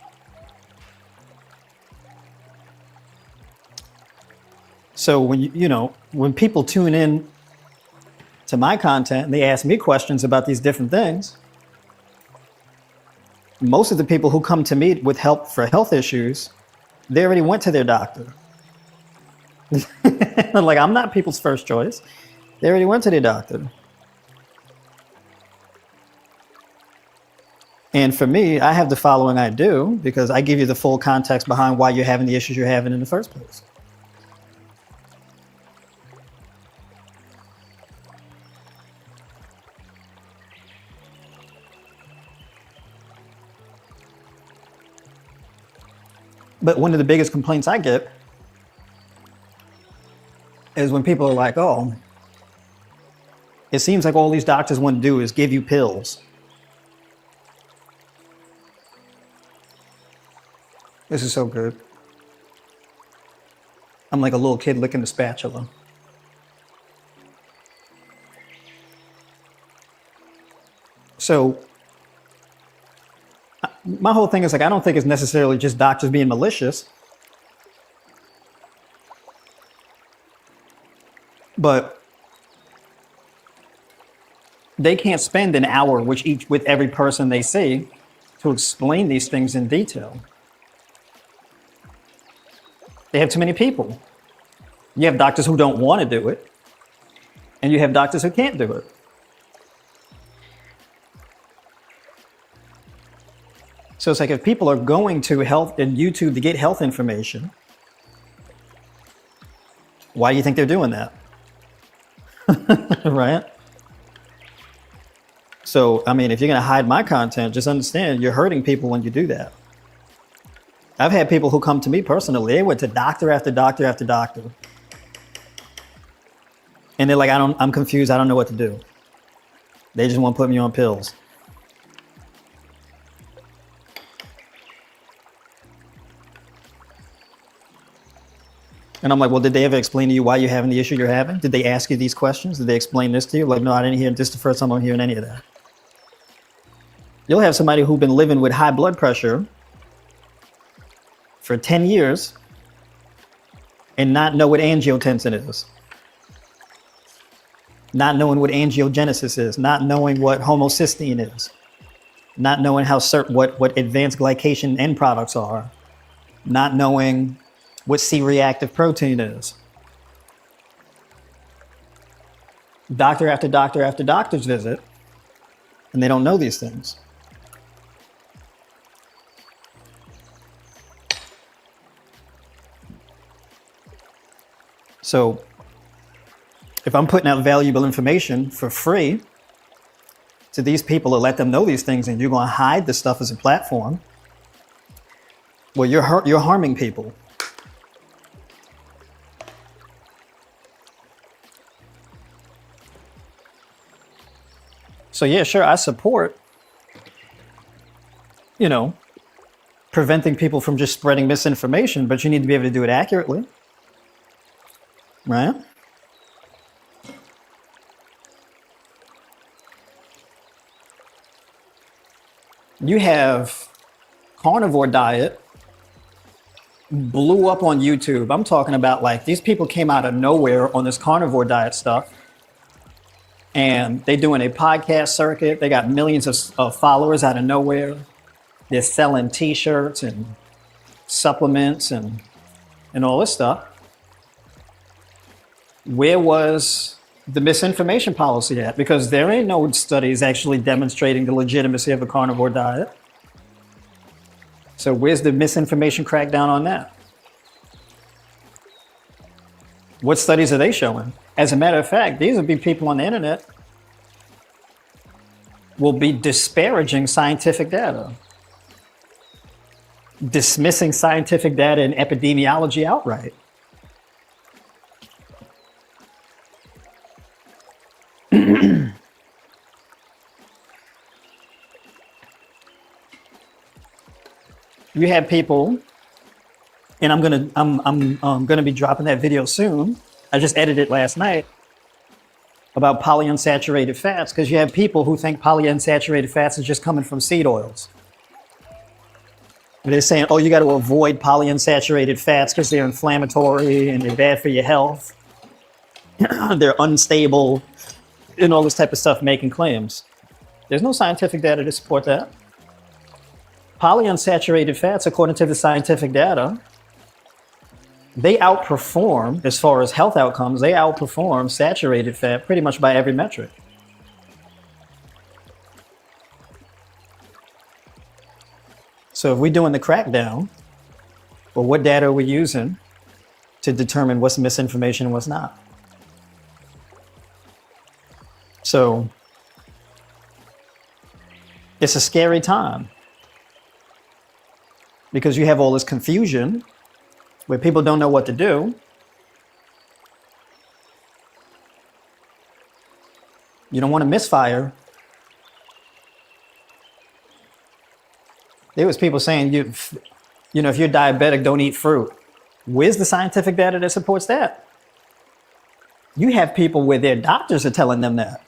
So when people tune in to my content and they ask me questions about these different things, most of the people who come to me with help for health issues, they already went to their doctor. Like, I'm not people's first choice. They already went to their doctor. And for me, I have the following I do because I give you the full context behind why you're having the issues you're having in the first place. But one of the biggest complaints I get is when people are like, oh, it seems like all these doctors want to do is give you pills. This is so good. I'm like a little kid licking the spatula. So my whole thing is like, I don't think it's necessarily just doctors being malicious, but they can't spend an hour with every person they see to explain these things in detail. They have too many people. You have doctors who don't want to do it, and you have doctors who can't do it. So it's like if people are going to health and YouTube to get health information, why do you think they're doing that? Right? So, I mean, if you're going to hide my content, just understand you're hurting people when you do that. I've had people who come to me personally, they went to doctor after doctor after doctor. And they're like, I'm confused, I don't know what to do. They just want to put me on pills. And I'm like, well, did they ever explain to you why you're having the issue you're having? Did they ask you these questions? Did they explain this to you? Like, no, I didn't hear this. Is the first time I'm hearing any of that. You'll have somebody who's been living with high blood pressure for 10 years and not know what angiotensin is, not knowing what angiogenesis is, not knowing what homocysteine is, not knowing what advanced glycation end products are, not knowing what C-reactive protein is. Doctor after doctor after doctor's visit, and they don't know these things. So if I'm putting out valuable information for free to these people to let them know these things, and you're going to hide the stuff as a platform, well, you're harming people. So yeah, sure, I support, preventing people from just spreading misinformation, but you need to be able to do it accurately, right? You have carnivore diet blew up on YouTube. I'm talking about like these people came out of nowhere on this carnivore diet stuff. And they're doing a podcast circuit. They got millions of followers out of nowhere. They're selling t-shirts and supplements and all this stuff. Where was the misinformation policy at? Because there ain't no studies actually demonstrating the legitimacy of a carnivore diet. So where's the misinformation crackdown on that? What studies are they showing? As a matter of fact, these will be people on the internet will be disparaging scientific data, dismissing scientific data and epidemiology outright. You have people, and I'm gonna be dropping that video soon. I just edited it last night about polyunsaturated fats, because you have people who think polyunsaturated fats is just coming from seed oils. They're saying, oh, you got to avoid polyunsaturated fats because they're inflammatory and they're bad for your health. They're unstable and all this type of stuff, making claims. There's no scientific data to support that. Polyunsaturated fats, according to the scientific data, they outperform, as far as health outcomes, they outperform saturated fat pretty much by every metric. So if we're doing the crackdown, well, what data are we using to determine what's misinformation and what's not? So it's a scary time because you have all this confusion where people don't know what to do. You don't want to misfire. There was people saying, you know, if you're diabetic, don't eat fruit. Where's the scientific data that supports that? You have people where their doctors are telling them that.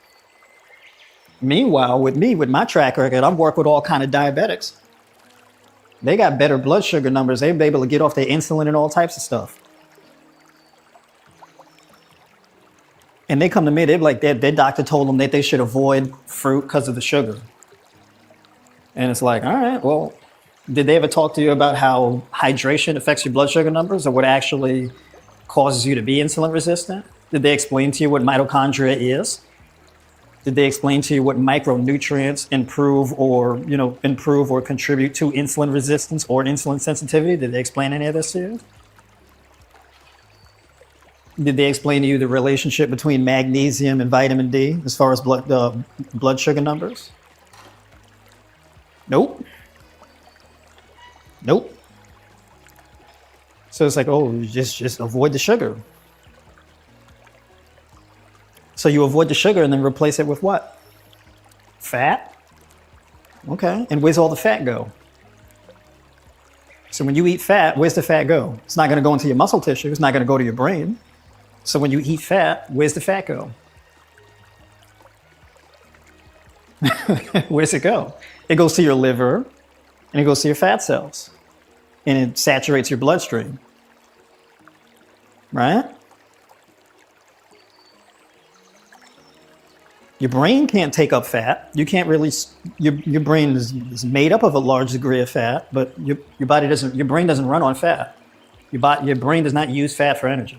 Meanwhile, with me, with my track record, I've worked with all kind of diabetics. They got better blood sugar numbers. They've been able to get off their insulin and all types of stuff. And they come to me, they're like, their doctor told them that they should avoid fruit because of the sugar. And it's like, all right, well, did they ever talk to you about how hydration affects your blood sugar numbers or what actually causes you to be insulin resistant? Did they explain to you what mitochondria is? Did they explain to you what micronutrients improve or contribute to insulin resistance or insulin sensitivity? Did they explain any of this to you? Did they explain to you the relationship between magnesium and vitamin D as far as blood sugar numbers? Nope. Nope. So it's like, oh, just avoid the sugar. So you avoid the sugar and then replace it with what? Fat? Okay. And where's all the fat go? So when you eat fat, where's the fat go? It's not going to go into your muscle tissue. It's not going to go to your brain. So when you eat fat, where's the fat go? Where's it go? It goes to your liver and it goes to your fat cells and it saturates your bloodstream. Right? Your brain can't take up fat. You can't really, your brain is made up of a large degree of fat, but your brain doesn't run on fat. Your brain does not use fat for energy.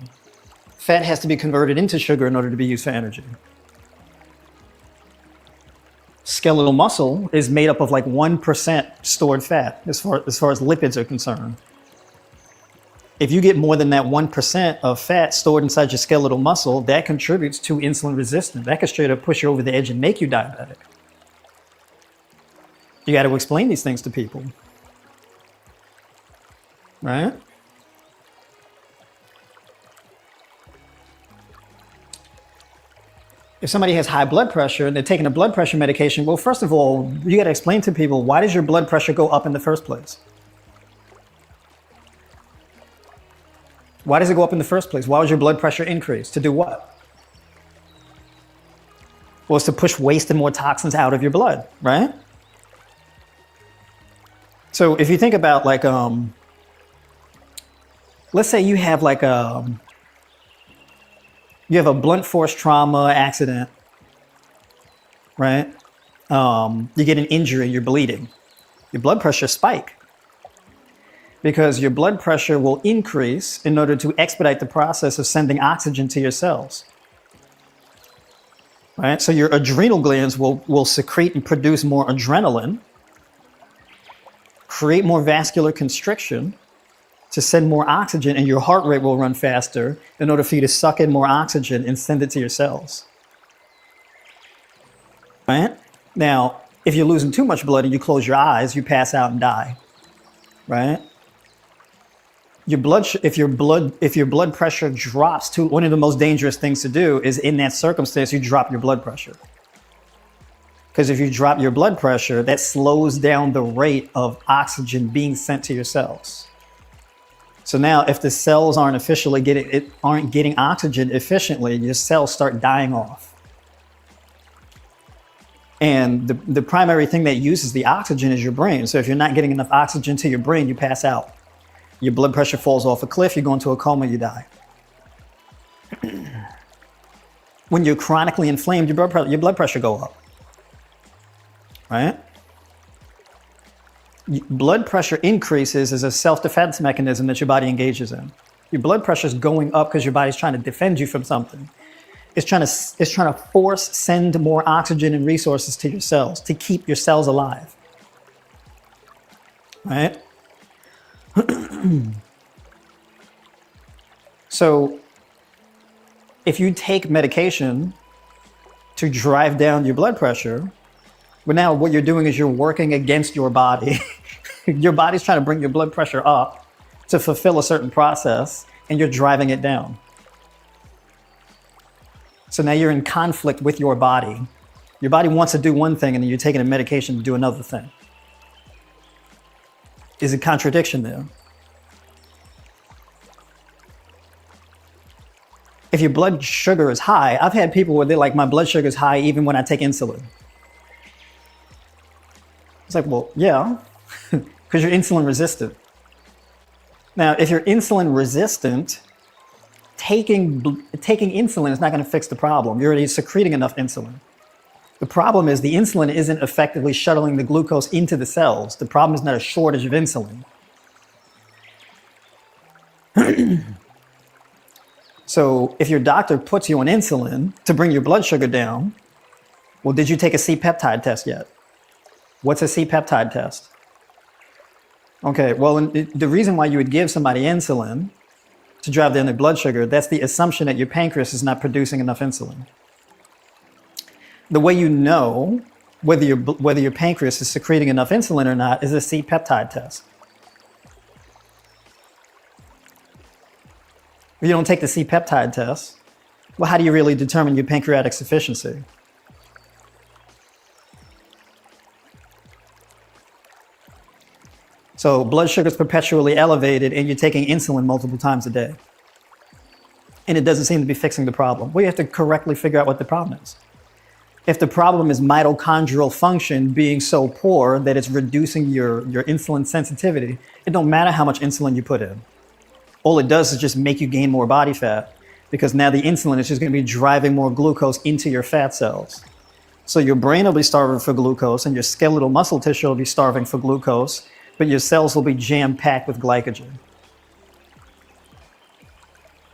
Fat has to be converted into sugar in order to be used for energy. Skeletal muscle is made up of like 1% stored fat as far as lipids are concerned. If you get more than that 1% of fat stored inside your skeletal muscle, that contributes to insulin resistance. That could straight up push you over the edge and make you diabetic. You got to explain these things to people. Right? If somebody has high blood pressure and they're taking a blood pressure medication, well, first of all, you got to explain to people, why does your blood pressure go up in the first place? Why does it go up in the first place? Why would your blood pressure increase? To do what? Well, it's to push waste and more toxins out of your blood, right? So if you think about like, let's say you have like you have a blunt force trauma accident, right? You get an injury, you're bleeding. Your blood pressure spike because your blood pressure will increase in order to expedite the process of sending oxygen to your cells, right? So your adrenal glands will secrete and produce more adrenaline, create more vascular constriction to send more oxygen, and your heart rate will run faster in order for you to suck in more oxygen and send it to your cells. Right? Now, if you're losing too much blood and you close your eyes, you pass out and die. Right? If your blood pressure drops to, one of the most dangerous things to do is in that circumstance, you drop your blood pressure. Because if you drop your blood pressure, that slows down the rate of oxygen being sent to your cells. So now if the cells aren't getting oxygen efficiently, your cells start dying off. And the primary thing that uses the oxygen is your brain. So if you're not getting enough oxygen to your brain, you pass out. Your blood pressure falls off a cliff, you go into a coma, you die. When you're chronically inflamed, your blood pressure go up. Right? Blood pressure increases as a self-defense mechanism that your body engages in. Your blood pressure is going up because your body's trying to defend you from something. It's trying to send more oxygen and resources to your cells to keep your cells alive. right? So if you take medication to drive down your blood pressure, but now what you're doing is you're working against your body. Your body's trying to bring your blood pressure up to fulfill a certain process, and you're driving it down. So now you're in conflict with your body. Your body wants to do one thing, and then you're taking a medication to do another thing. Is a contradiction there. If your blood sugar is high, I've had people where they're like, my blood sugar is high even when I take insulin. It's like, well, yeah, because you're insulin resistant. Now, if you're insulin resistant, taking insulin is not going to fix the problem. You're already secreting enough insulin. The problem is the insulin isn't effectively shuttling the glucose into the cells. The problem is not a shortage of insulin. So if your doctor puts you on insulin to bring your blood sugar down, well, did you take a C-peptide test yet? What's a C-peptide test? Okay, well, the reason why you would give somebody insulin to drive down their blood sugar, that's the assumption that your pancreas is not producing enough insulin. The way you know whether your pancreas is secreting enough insulin or not is a C-peptide test. If you don't take the C-peptide test, well, how do you really determine your pancreatic sufficiency? So blood sugar is perpetually elevated and you're taking insulin multiple times a day. And it doesn't seem to be fixing the problem. Well, you have to correctly figure out what the problem is. If the problem is mitochondrial function being so poor that it's reducing your insulin sensitivity, it don't matter how much insulin you put in. All it does is just make you gain more body fat, because now the insulin is just going to be driving more glucose into your fat cells. So your brain will be starving for glucose and your skeletal muscle tissue will be starving for glucose, but your cells will be jam-packed with glycogen.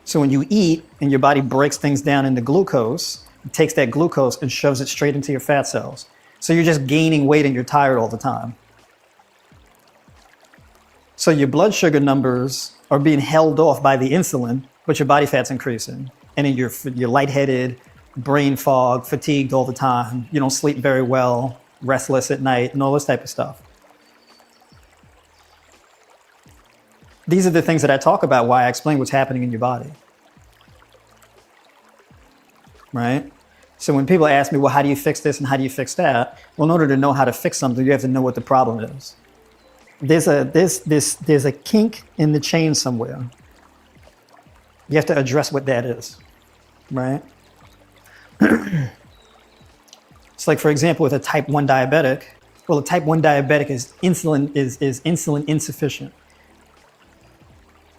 So when you eat and your body breaks things down into glucose, it takes that glucose and shoves it straight into your fat cells. So you're just gaining weight and you're tired all the time. So your blood sugar numbers are being held off by the insulin, but your body fat's increasing. And then you're lightheaded, brain fog, fatigued all the time. You don't sleep very well, restless at night, and all this type of stuff. These are the things that I talk about, why I explain what's happening in your body. Right? So when people ask me, well, how do you fix this and how do you fix that? Well, in order to know how to fix something, you have to know what the problem is. There's a kink in the chain somewhere. You have to address what that is, right? It's like, for example, with a type 1 diabetic. Well, a type 1 diabetic is insulin insufficient,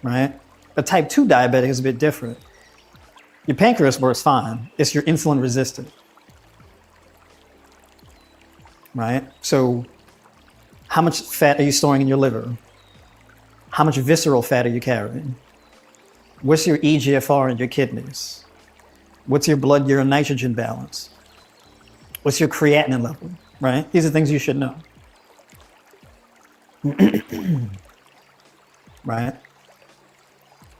right? A type 2 diabetic is a bit different. Your pancreas works fine. It's your insulin resistant, right? So how much fat are you storing in your liver? How much visceral fat are you carrying? What's your eGFR in your kidneys? What's your blood urine nitrogen balance? What's your creatinine level, right? These are things you should know. Right?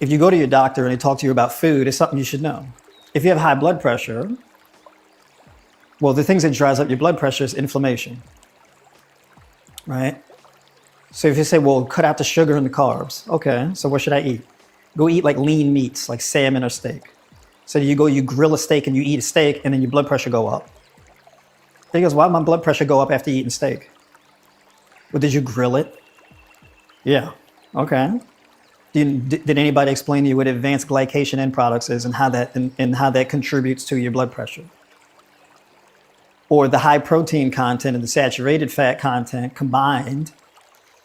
If you go to your doctor and they talk to you about food, it's something you should know. If you have high blood pressure, well, the things that drives up your blood pressure is inflammation, right? So if you say, well, cut out the sugar and the carbs. Okay, so what should I eat? Go eat like lean meats, like salmon or steak. So you grill a steak and you eat a steak and then your blood pressure go up. He goes, why did my blood pressure go up after eating steak? Well, did you grill it? Yeah, okay. Did anybody explain to you what advanced glycation end products is and how that contributes to your blood pressure? Or the high protein content and the saturated fat content combined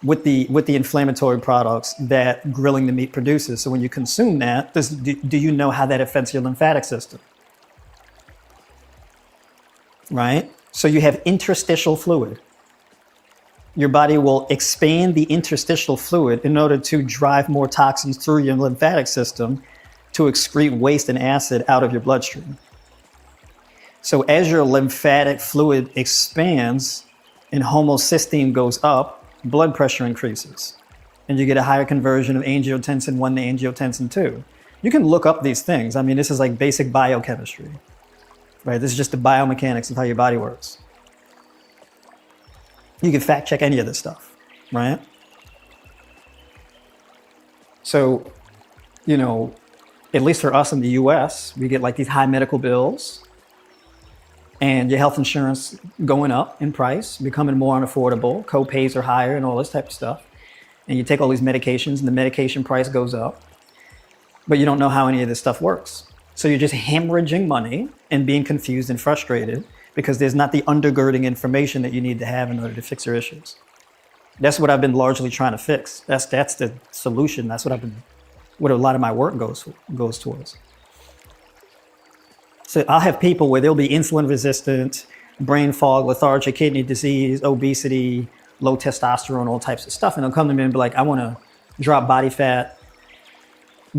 with the inflammatory products that grilling the meat produces. So when you consume that, do you know how that affects your lymphatic system? Right? So you have interstitial fluid. Your body will expand the interstitial fluid in order to drive more toxins through your lymphatic system to excrete waste and acid out of your bloodstream. So as your lymphatic fluid expands and homocysteine goes up, blood pressure increases and you get a higher conversion of angiotensin 1 to angiotensin 2. You can look up these things. I mean, this is like basic biochemistry, right? This is just the biomechanics of how your body works. You can fact check any of this stuff, right? So, you know, at least for us in the US, we get like these high medical bills and your health insurance going up in price, becoming more unaffordable, co-pays are higher and all this type of stuff. And you take all these medications and the medication price goes up, but you don't know how any of this stuff works. So you're just hemorrhaging money and being confused and frustrated because there's not the undergirding information that you need to have in order to fix your issues. That's what I've been largely trying to fix. That's the solution. That's what a lot of my work goes towards. So I'll have people where they'll be insulin resistant, brain fog, lethargic, kidney disease, obesity, low testosterone, all types of stuff. And they'll come to me and be like, I want to drop body fat,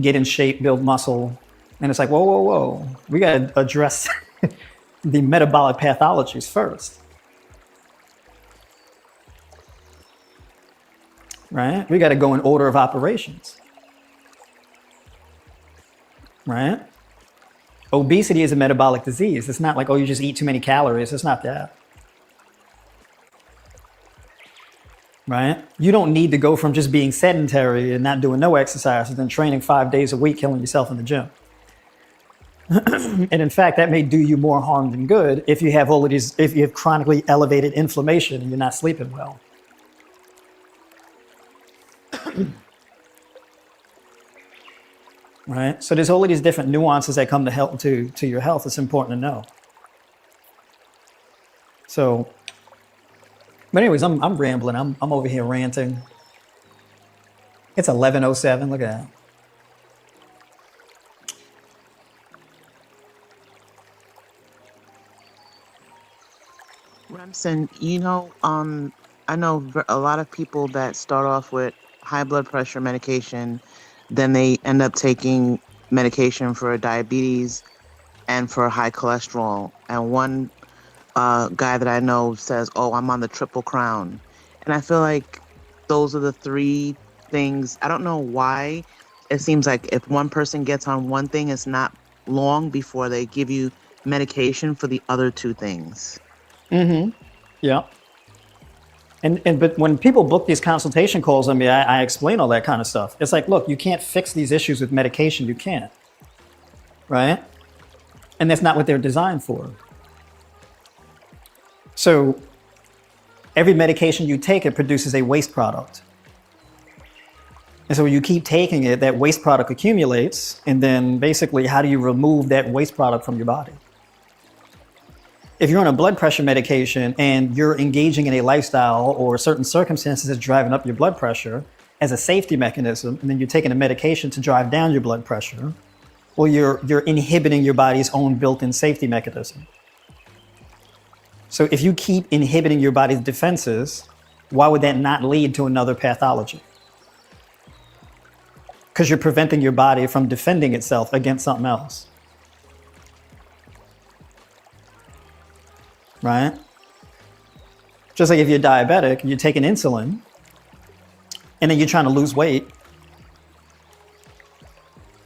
get in shape, build muscle. And it's like, whoa, whoa, whoa. We got to address the metabolic pathologies first. Right? We got to go in order of operations. Right? Obesity is a metabolic disease. It's not like, oh, you just eat too many calories. It's not that. Right? You don't need to go from just being sedentary and not doing no exercise and then training 5 days a week, killing yourself in the gym. And in fact, that may do you more harm than good if you have all of these, if you have chronically elevated inflammation and you're not sleeping well. Right? So there's all of these different nuances that come to help to your health. It's important to know. So, but anyways, I'm rambling. I'm over here ranting. It's 11:07. Look at that. Remsen, you know, I know a lot of people that start off with high blood pressure medication, then they end up taking medication for diabetes and for high cholesterol. And one guy that I know says, oh, I'm on the Triple Crown. And I feel like those are the three things. I don't know why. It seems like if one person gets on one thing, it's not long before they give you medication for the other two things. Mm-hmm. Yeah. But when people book these consultation calls on me, I explain all that kind of stuff. It's like, look, you can't fix these issues with medication. You can't. Right? And that's not what they're designed for. So every medication you take, it produces a waste product. And so when you keep taking it, that waste product accumulates. And then basically, how do you remove that waste product from your body? If you're on a blood pressure medication and you're engaging in a lifestyle or certain circumstances that's driving up your blood pressure as a safety mechanism, and then you're taking a medication to drive down your blood pressure, well, you're inhibiting your body's own built-in safety mechanism. So if you keep inhibiting your body's defenses, why would that not lead to another pathology? Because you're preventing your body from defending itself against something else. Right? Just like if you're diabetic and you're taking insulin and then you're trying to lose weight,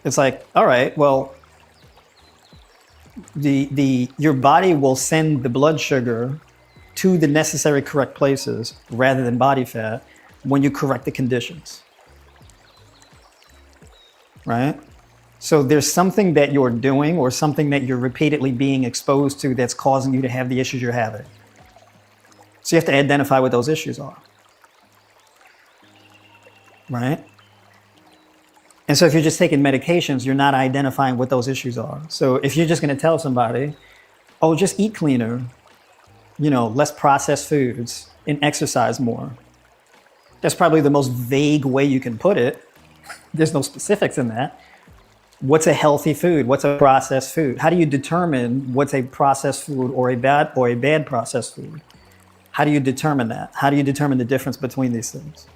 it's like, all right, well, your body will send the blood sugar to the necessary correct places rather than body fat when you correct the conditions. Right? So there's something that you're doing or something that you're repeatedly being exposed to that's causing you to have the issues you're having. So you have to identify what those issues are. Right? And so if you're just taking medications, you're not identifying what those issues are. So if you're just going to tell somebody, oh, just eat cleaner, less processed foods and exercise more. That's probably the most vague way you can put it. There's no specifics in that. What's a healthy food? What's a processed food? How do you determine what's a processed food or a bad processed food? How do you determine that? How do you determine the difference between these things?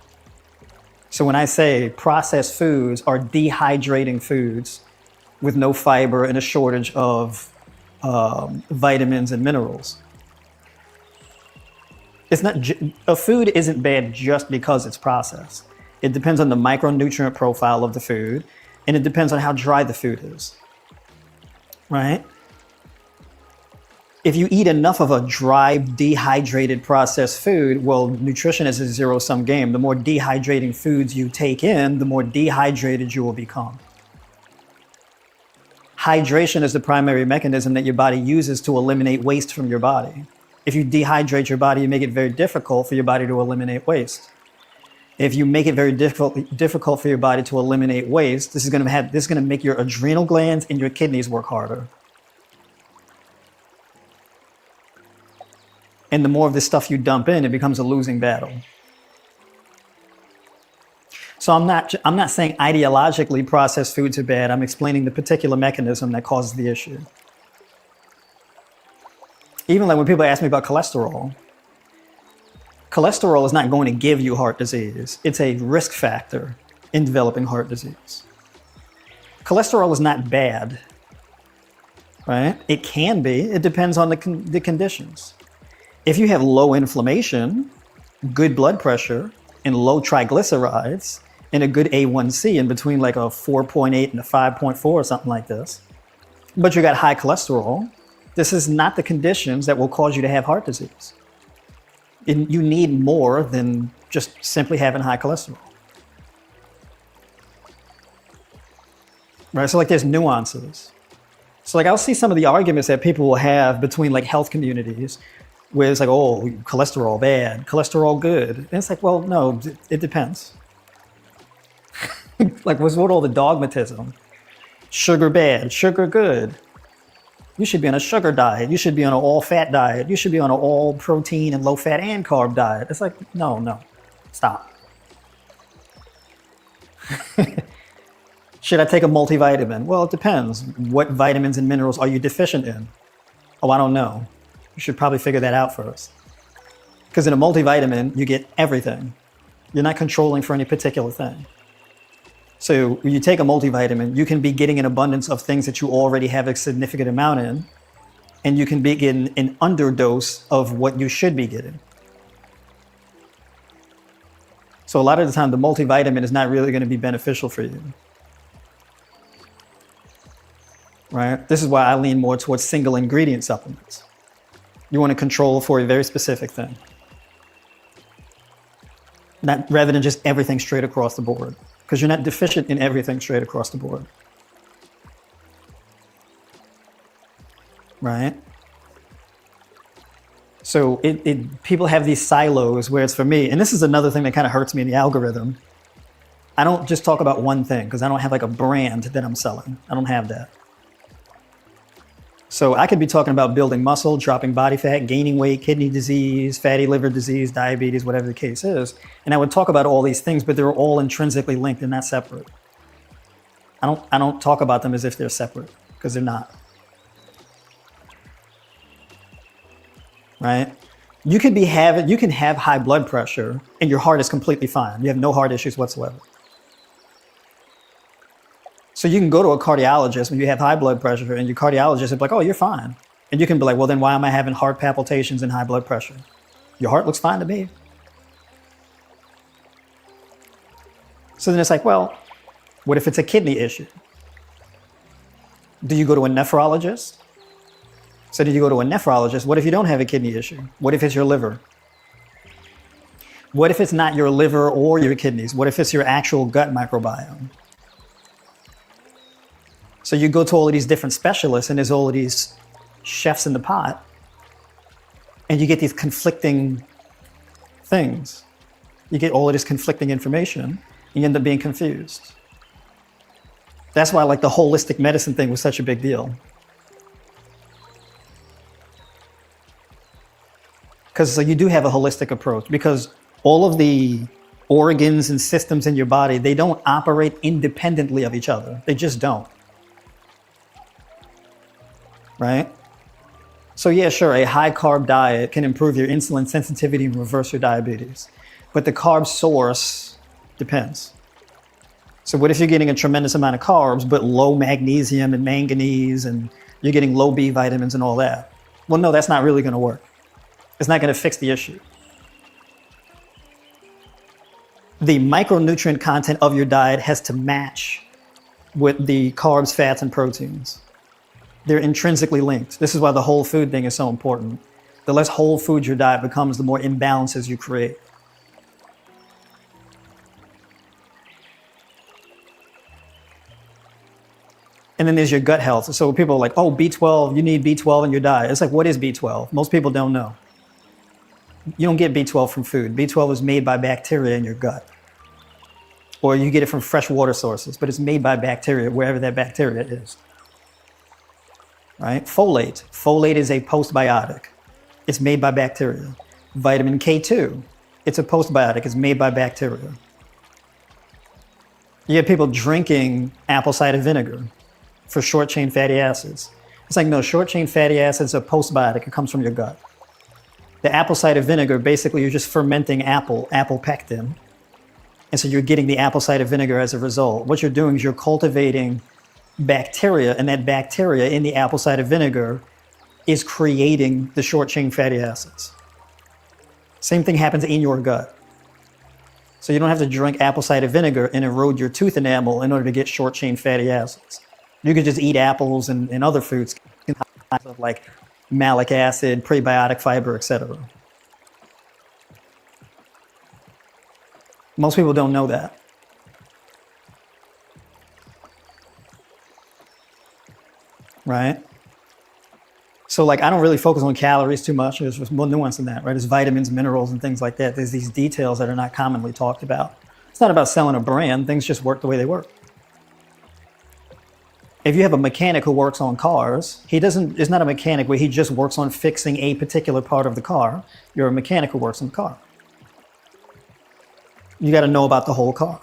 So when I say processed foods are dehydrating foods with no fiber and a shortage of vitamins and minerals, It's not a food isn't bad just because it's processed. It depends on the micronutrient profile of the food, and it depends on how dry the food is. Right? If you eat enough of a dry, dehydrated, processed food, well, nutrition is a zero-sum game. The more dehydrating foods you take in, the more dehydrated you will become. Hydration is the primary mechanism that your body uses to eliminate waste from your body. If you dehydrate your body, you make it very difficult for your body to eliminate waste. If you make it very difficult for your body to eliminate waste, this is going to make your adrenal glands and your kidneys work harder. And the more of this stuff you dump in, it becomes a losing battle. So I'm not saying ideologically processed foods are bad. I'm explaining the particular mechanism that causes the issue. Even like when people ask me about cholesterol is not going to give you heart disease. It's a risk factor in developing heart disease. Cholesterol is not bad, right? It can be. It depends on the conditions. If you have low inflammation, good blood pressure, and low triglycerides, and a good A1C in between like a 4.8 and a 5.4 or something like this, but you got high cholesterol, this is not the conditions that will cause you to have heart disease. You need more than just simply having high cholesterol. Right? So like there's nuances. So like I'll see some of the arguments that people will have between like health communities where it's like, oh, cholesterol bad, cholesterol good. And it's like, well, no, it depends. Like what's with all the dogmatism? Sugar bad, sugar good. You should be on a sugar diet. You should be on an all-fat diet. You should be on an all-protein and low-fat and carb diet. It's like, no, stop. Should I take a multivitamin? Well, it depends. What vitamins and minerals are you deficient in? Oh, I don't know. You should probably figure that out first. Because in a multivitamin, you get everything. You're not controlling for any particular thing. So when you take a multivitamin, you can be getting an abundance of things that you already have a significant amount in, and you can be getting an underdose of what you should be getting. So a lot of the time, the multivitamin is not really going to be beneficial for you. Right? This is why I lean more towards single ingredient supplements. You want to control for a very specific thing. Rather than just everything straight across the board. Because you're not deficient in everything straight across the board. Right? So people have these silos where it's for me, and this is another thing that kind of hurts me in the algorithm. I don't just talk about one thing because I don't have like a brand that I'm selling. I don't have that. So I could be talking about building muscle, dropping body fat, gaining weight, kidney disease, fatty liver disease, diabetes, whatever the case is. And I would talk about all these things, but they're all intrinsically linked and not separate. I don't talk about them as if they're separate because they're not. Right? You can have high blood pressure and your heart is completely fine. You have no heart issues whatsoever. So you can go to a cardiologist when you have high blood pressure and your cardiologist will be like, oh, you're fine. And you can be like, well, then why am I having heart palpitations and high blood pressure? Your heart looks fine to me. So then it's like, well, what if it's a kidney issue? Do you go to a nephrologist? So do you go to a nephrologist? What if you don't have a kidney issue? What if it's your liver? What if it's not your liver or your kidneys? What if it's your actual gut microbiome? So you go to all of these different specialists and there's all of these chefs in the pot and you get these conflicting things. You get all of this conflicting information and you end up being confused. That's why like the holistic medicine thing was such a big deal. Because so you do have a holistic approach because all of the organs and systems in your body, they don't operate independently of each other. They just don't. Right? So yeah, sure, a high carb diet can improve your insulin sensitivity and reverse your diabetes. But the carb source depends. So what if you're getting a tremendous amount of carbs, but low magnesium and manganese, and you're getting low B vitamins and all that? Well, no, that's not really going to work. It's not going to fix the issue. the micronutrient content of your diet has to match with the carbs, fats, and proteins. They're intrinsically linked. This is why the whole food thing is so important. The less whole food your diet becomes, the more imbalances you create. And then there's your gut health. So people are like, oh, B12, you need B12 in your diet. It's like, what is B12? Most people don't know. You don't get B12 from food. B12 is made by bacteria in your gut. Or you get it from fresh water sources, but it's made by bacteria, wherever that bacteria is. Right? Folate. Folate is a postbiotic. It's made by bacteria. Vitamin K2. It's a postbiotic. It's made by bacteria. You have people drinking apple cider vinegar for short chain fatty acids. It's like, no, short chain fatty acids are postbiotic. It comes from your gut. The apple cider vinegar, basically, you're just fermenting apple pectin. And so you're getting the apple cider vinegar as a result. What you're doing is you're cultivating bacteria, and that bacteria in the apple cider vinegar is creating the short chain fatty acids. Same thing happens in your gut. So you don't have to drink apple cider vinegar and erode your tooth enamel in order to get short chain fatty acids. You can just eat apples and other foods like malic acid, prebiotic fiber, etc. Most people don't know that. Right? So like, I don't really focus on calories too much. There's more nuance than that, right? There's vitamins, minerals, and things like that. There's these details that are not commonly talked about. It's not about selling a brand. Things just work the way they work. If you have a mechanic who works on cars, is not a mechanic where he just works on fixing a particular part of the car. You're a mechanic who works on the car. You got to know about the whole car.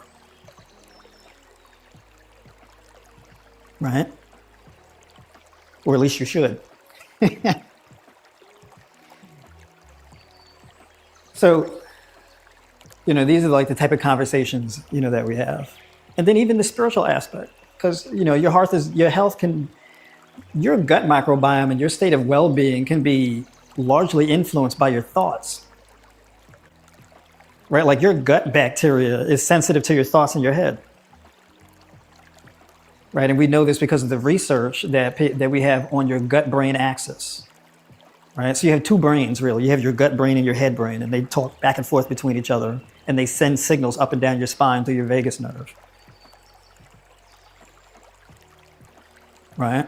Right? Or at least you should. So, these are like the type of conversations, that we have. And then even the spiritual aspect, because, your your gut microbiome and your state of well-being can be largely influenced by your thoughts. Right? Like your gut bacteria is sensitive to your thoughts in your head. Right? And we know this because of the research that we have on your gut-brain axis. Right? So you have two brains, really. You have your gut brain and your head brain, and they talk back and forth between each other, and they send signals up and down your spine through your vagus nerve. Right?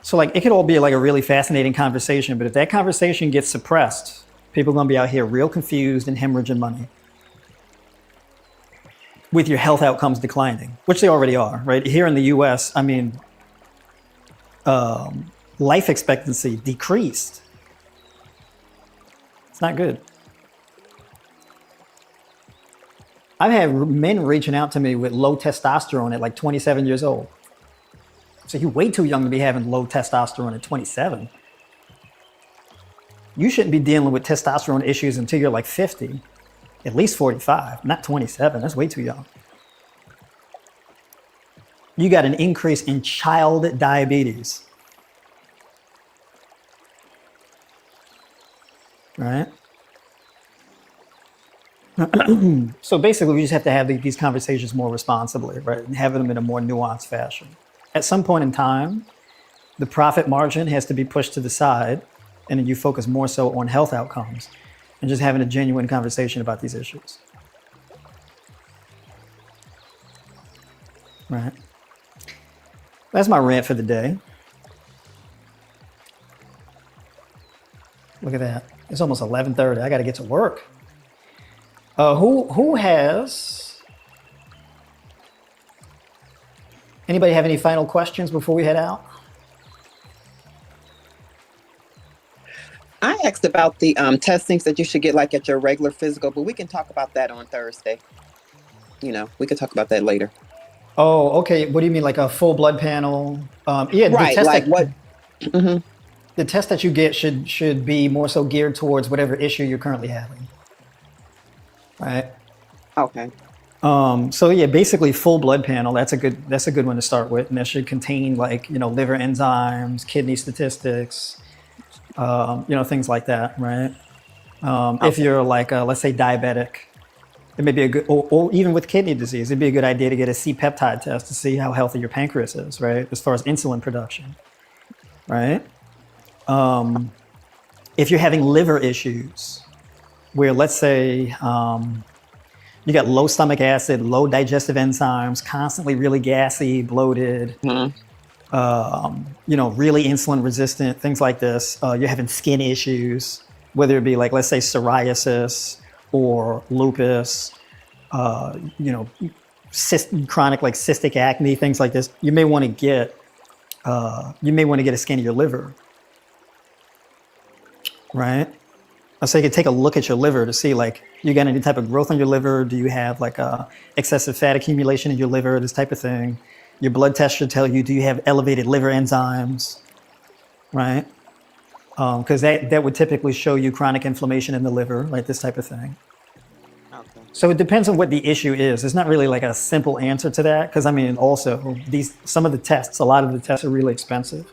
So like, it could all be like a really fascinating conversation, but if that conversation gets suppressed, people are going to be out here real confused and hemorrhaging money. With your health outcomes declining, which they already are, right? Here in the US, life expectancy decreased. It's not good. I've had men reaching out to me with low testosterone at like 27 years old. So you're way too young to be having low testosterone at 27. You shouldn't be dealing with testosterone issues until you're like 50. At least 45, not 27. That's way too young. You got an increase in child diabetes. Right? So basically, we just have to have these conversations more responsibly, right? And having them in a more nuanced fashion. At some point in time, the profit margin has to be pushed to the side, and then you focus more so on health outcomes and just having a genuine conversation about these issues. Right. That's my rant for the day. Look at that. It's almost 11:30. I got to get to work. Who has... Anybody have any final questions before we head out? I asked about the testings that you should get like at your regular physical, but we can talk about that on Thursday. We could talk about that later. Oh, okay. What do you mean, like a full blood panel? Yeah, right. Like what? The test that you get should be more so geared towards whatever issue you're currently having. Right. Okay. So yeah, basically full blood panel. That's a good one to start with, and that should contain like liver enzymes, kidney statistics, things like that, right? If you're like, let's say, diabetic, it may be a good, or even with kidney disease, it'd be a good idea to get a C-peptide test to see how healthy your pancreas is, right? As far as insulin production, right? If you're having liver issues, where let's say you got low stomach acid, low digestive enzymes, constantly really gassy, bloated, really insulin resistant, things like this. You're having skin issues, whether it be like, let's say, psoriasis or lupus, chronic like cystic acne, things like this. You may want to get a scan of your liver, right? So you can take a look at your liver to see like you got any type of growth on your liver. Do you have like excessive fat accumulation in your liver? This type of thing. Your blood test should tell you, do you have elevated liver enzymes, right? Because that would typically show you chronic inflammation in the liver, like this type of thing. Okay. So it depends on what the issue is. There's not really like a simple answer to that, because I mean, also some of the tests, a lot of the tests are really expensive.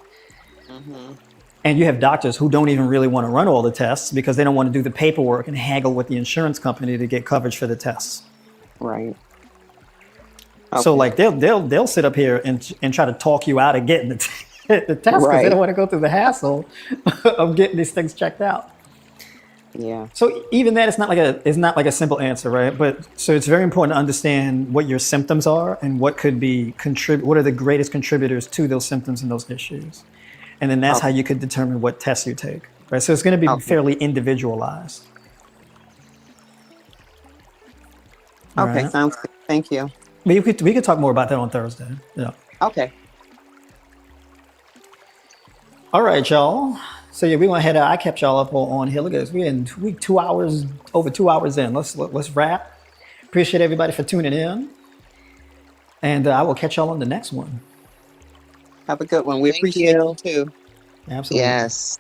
And you have doctors who don't even really want to run all the tests because they don't want to do the paperwork and haggle with the insurance company to get coverage for the tests. Right. So like they'll sit up here and try to talk you out of getting the test because they don't want to go through the hassle of getting these things checked out. Yeah. So even that is not like a simple answer, right? But so it's very important to understand what your symptoms are and what could be what are the greatest contributors to those symptoms and those issues. And then that's how you could determine what tests you take, right? So it's going to be fairly individualized. Okay, Right? sounds good. Thank you. We could talk more about that on Thursday. Yeah. Okay. All right, y'all. So yeah, we went ahead. I kept y'all up on here. Look at this. We 2 hours, over 2 hours in. Let's wrap. Appreciate everybody for tuning in, and I will catch y'all on the next one. Have a good one. We Thank appreciate you. you too. Absolutely. Yes.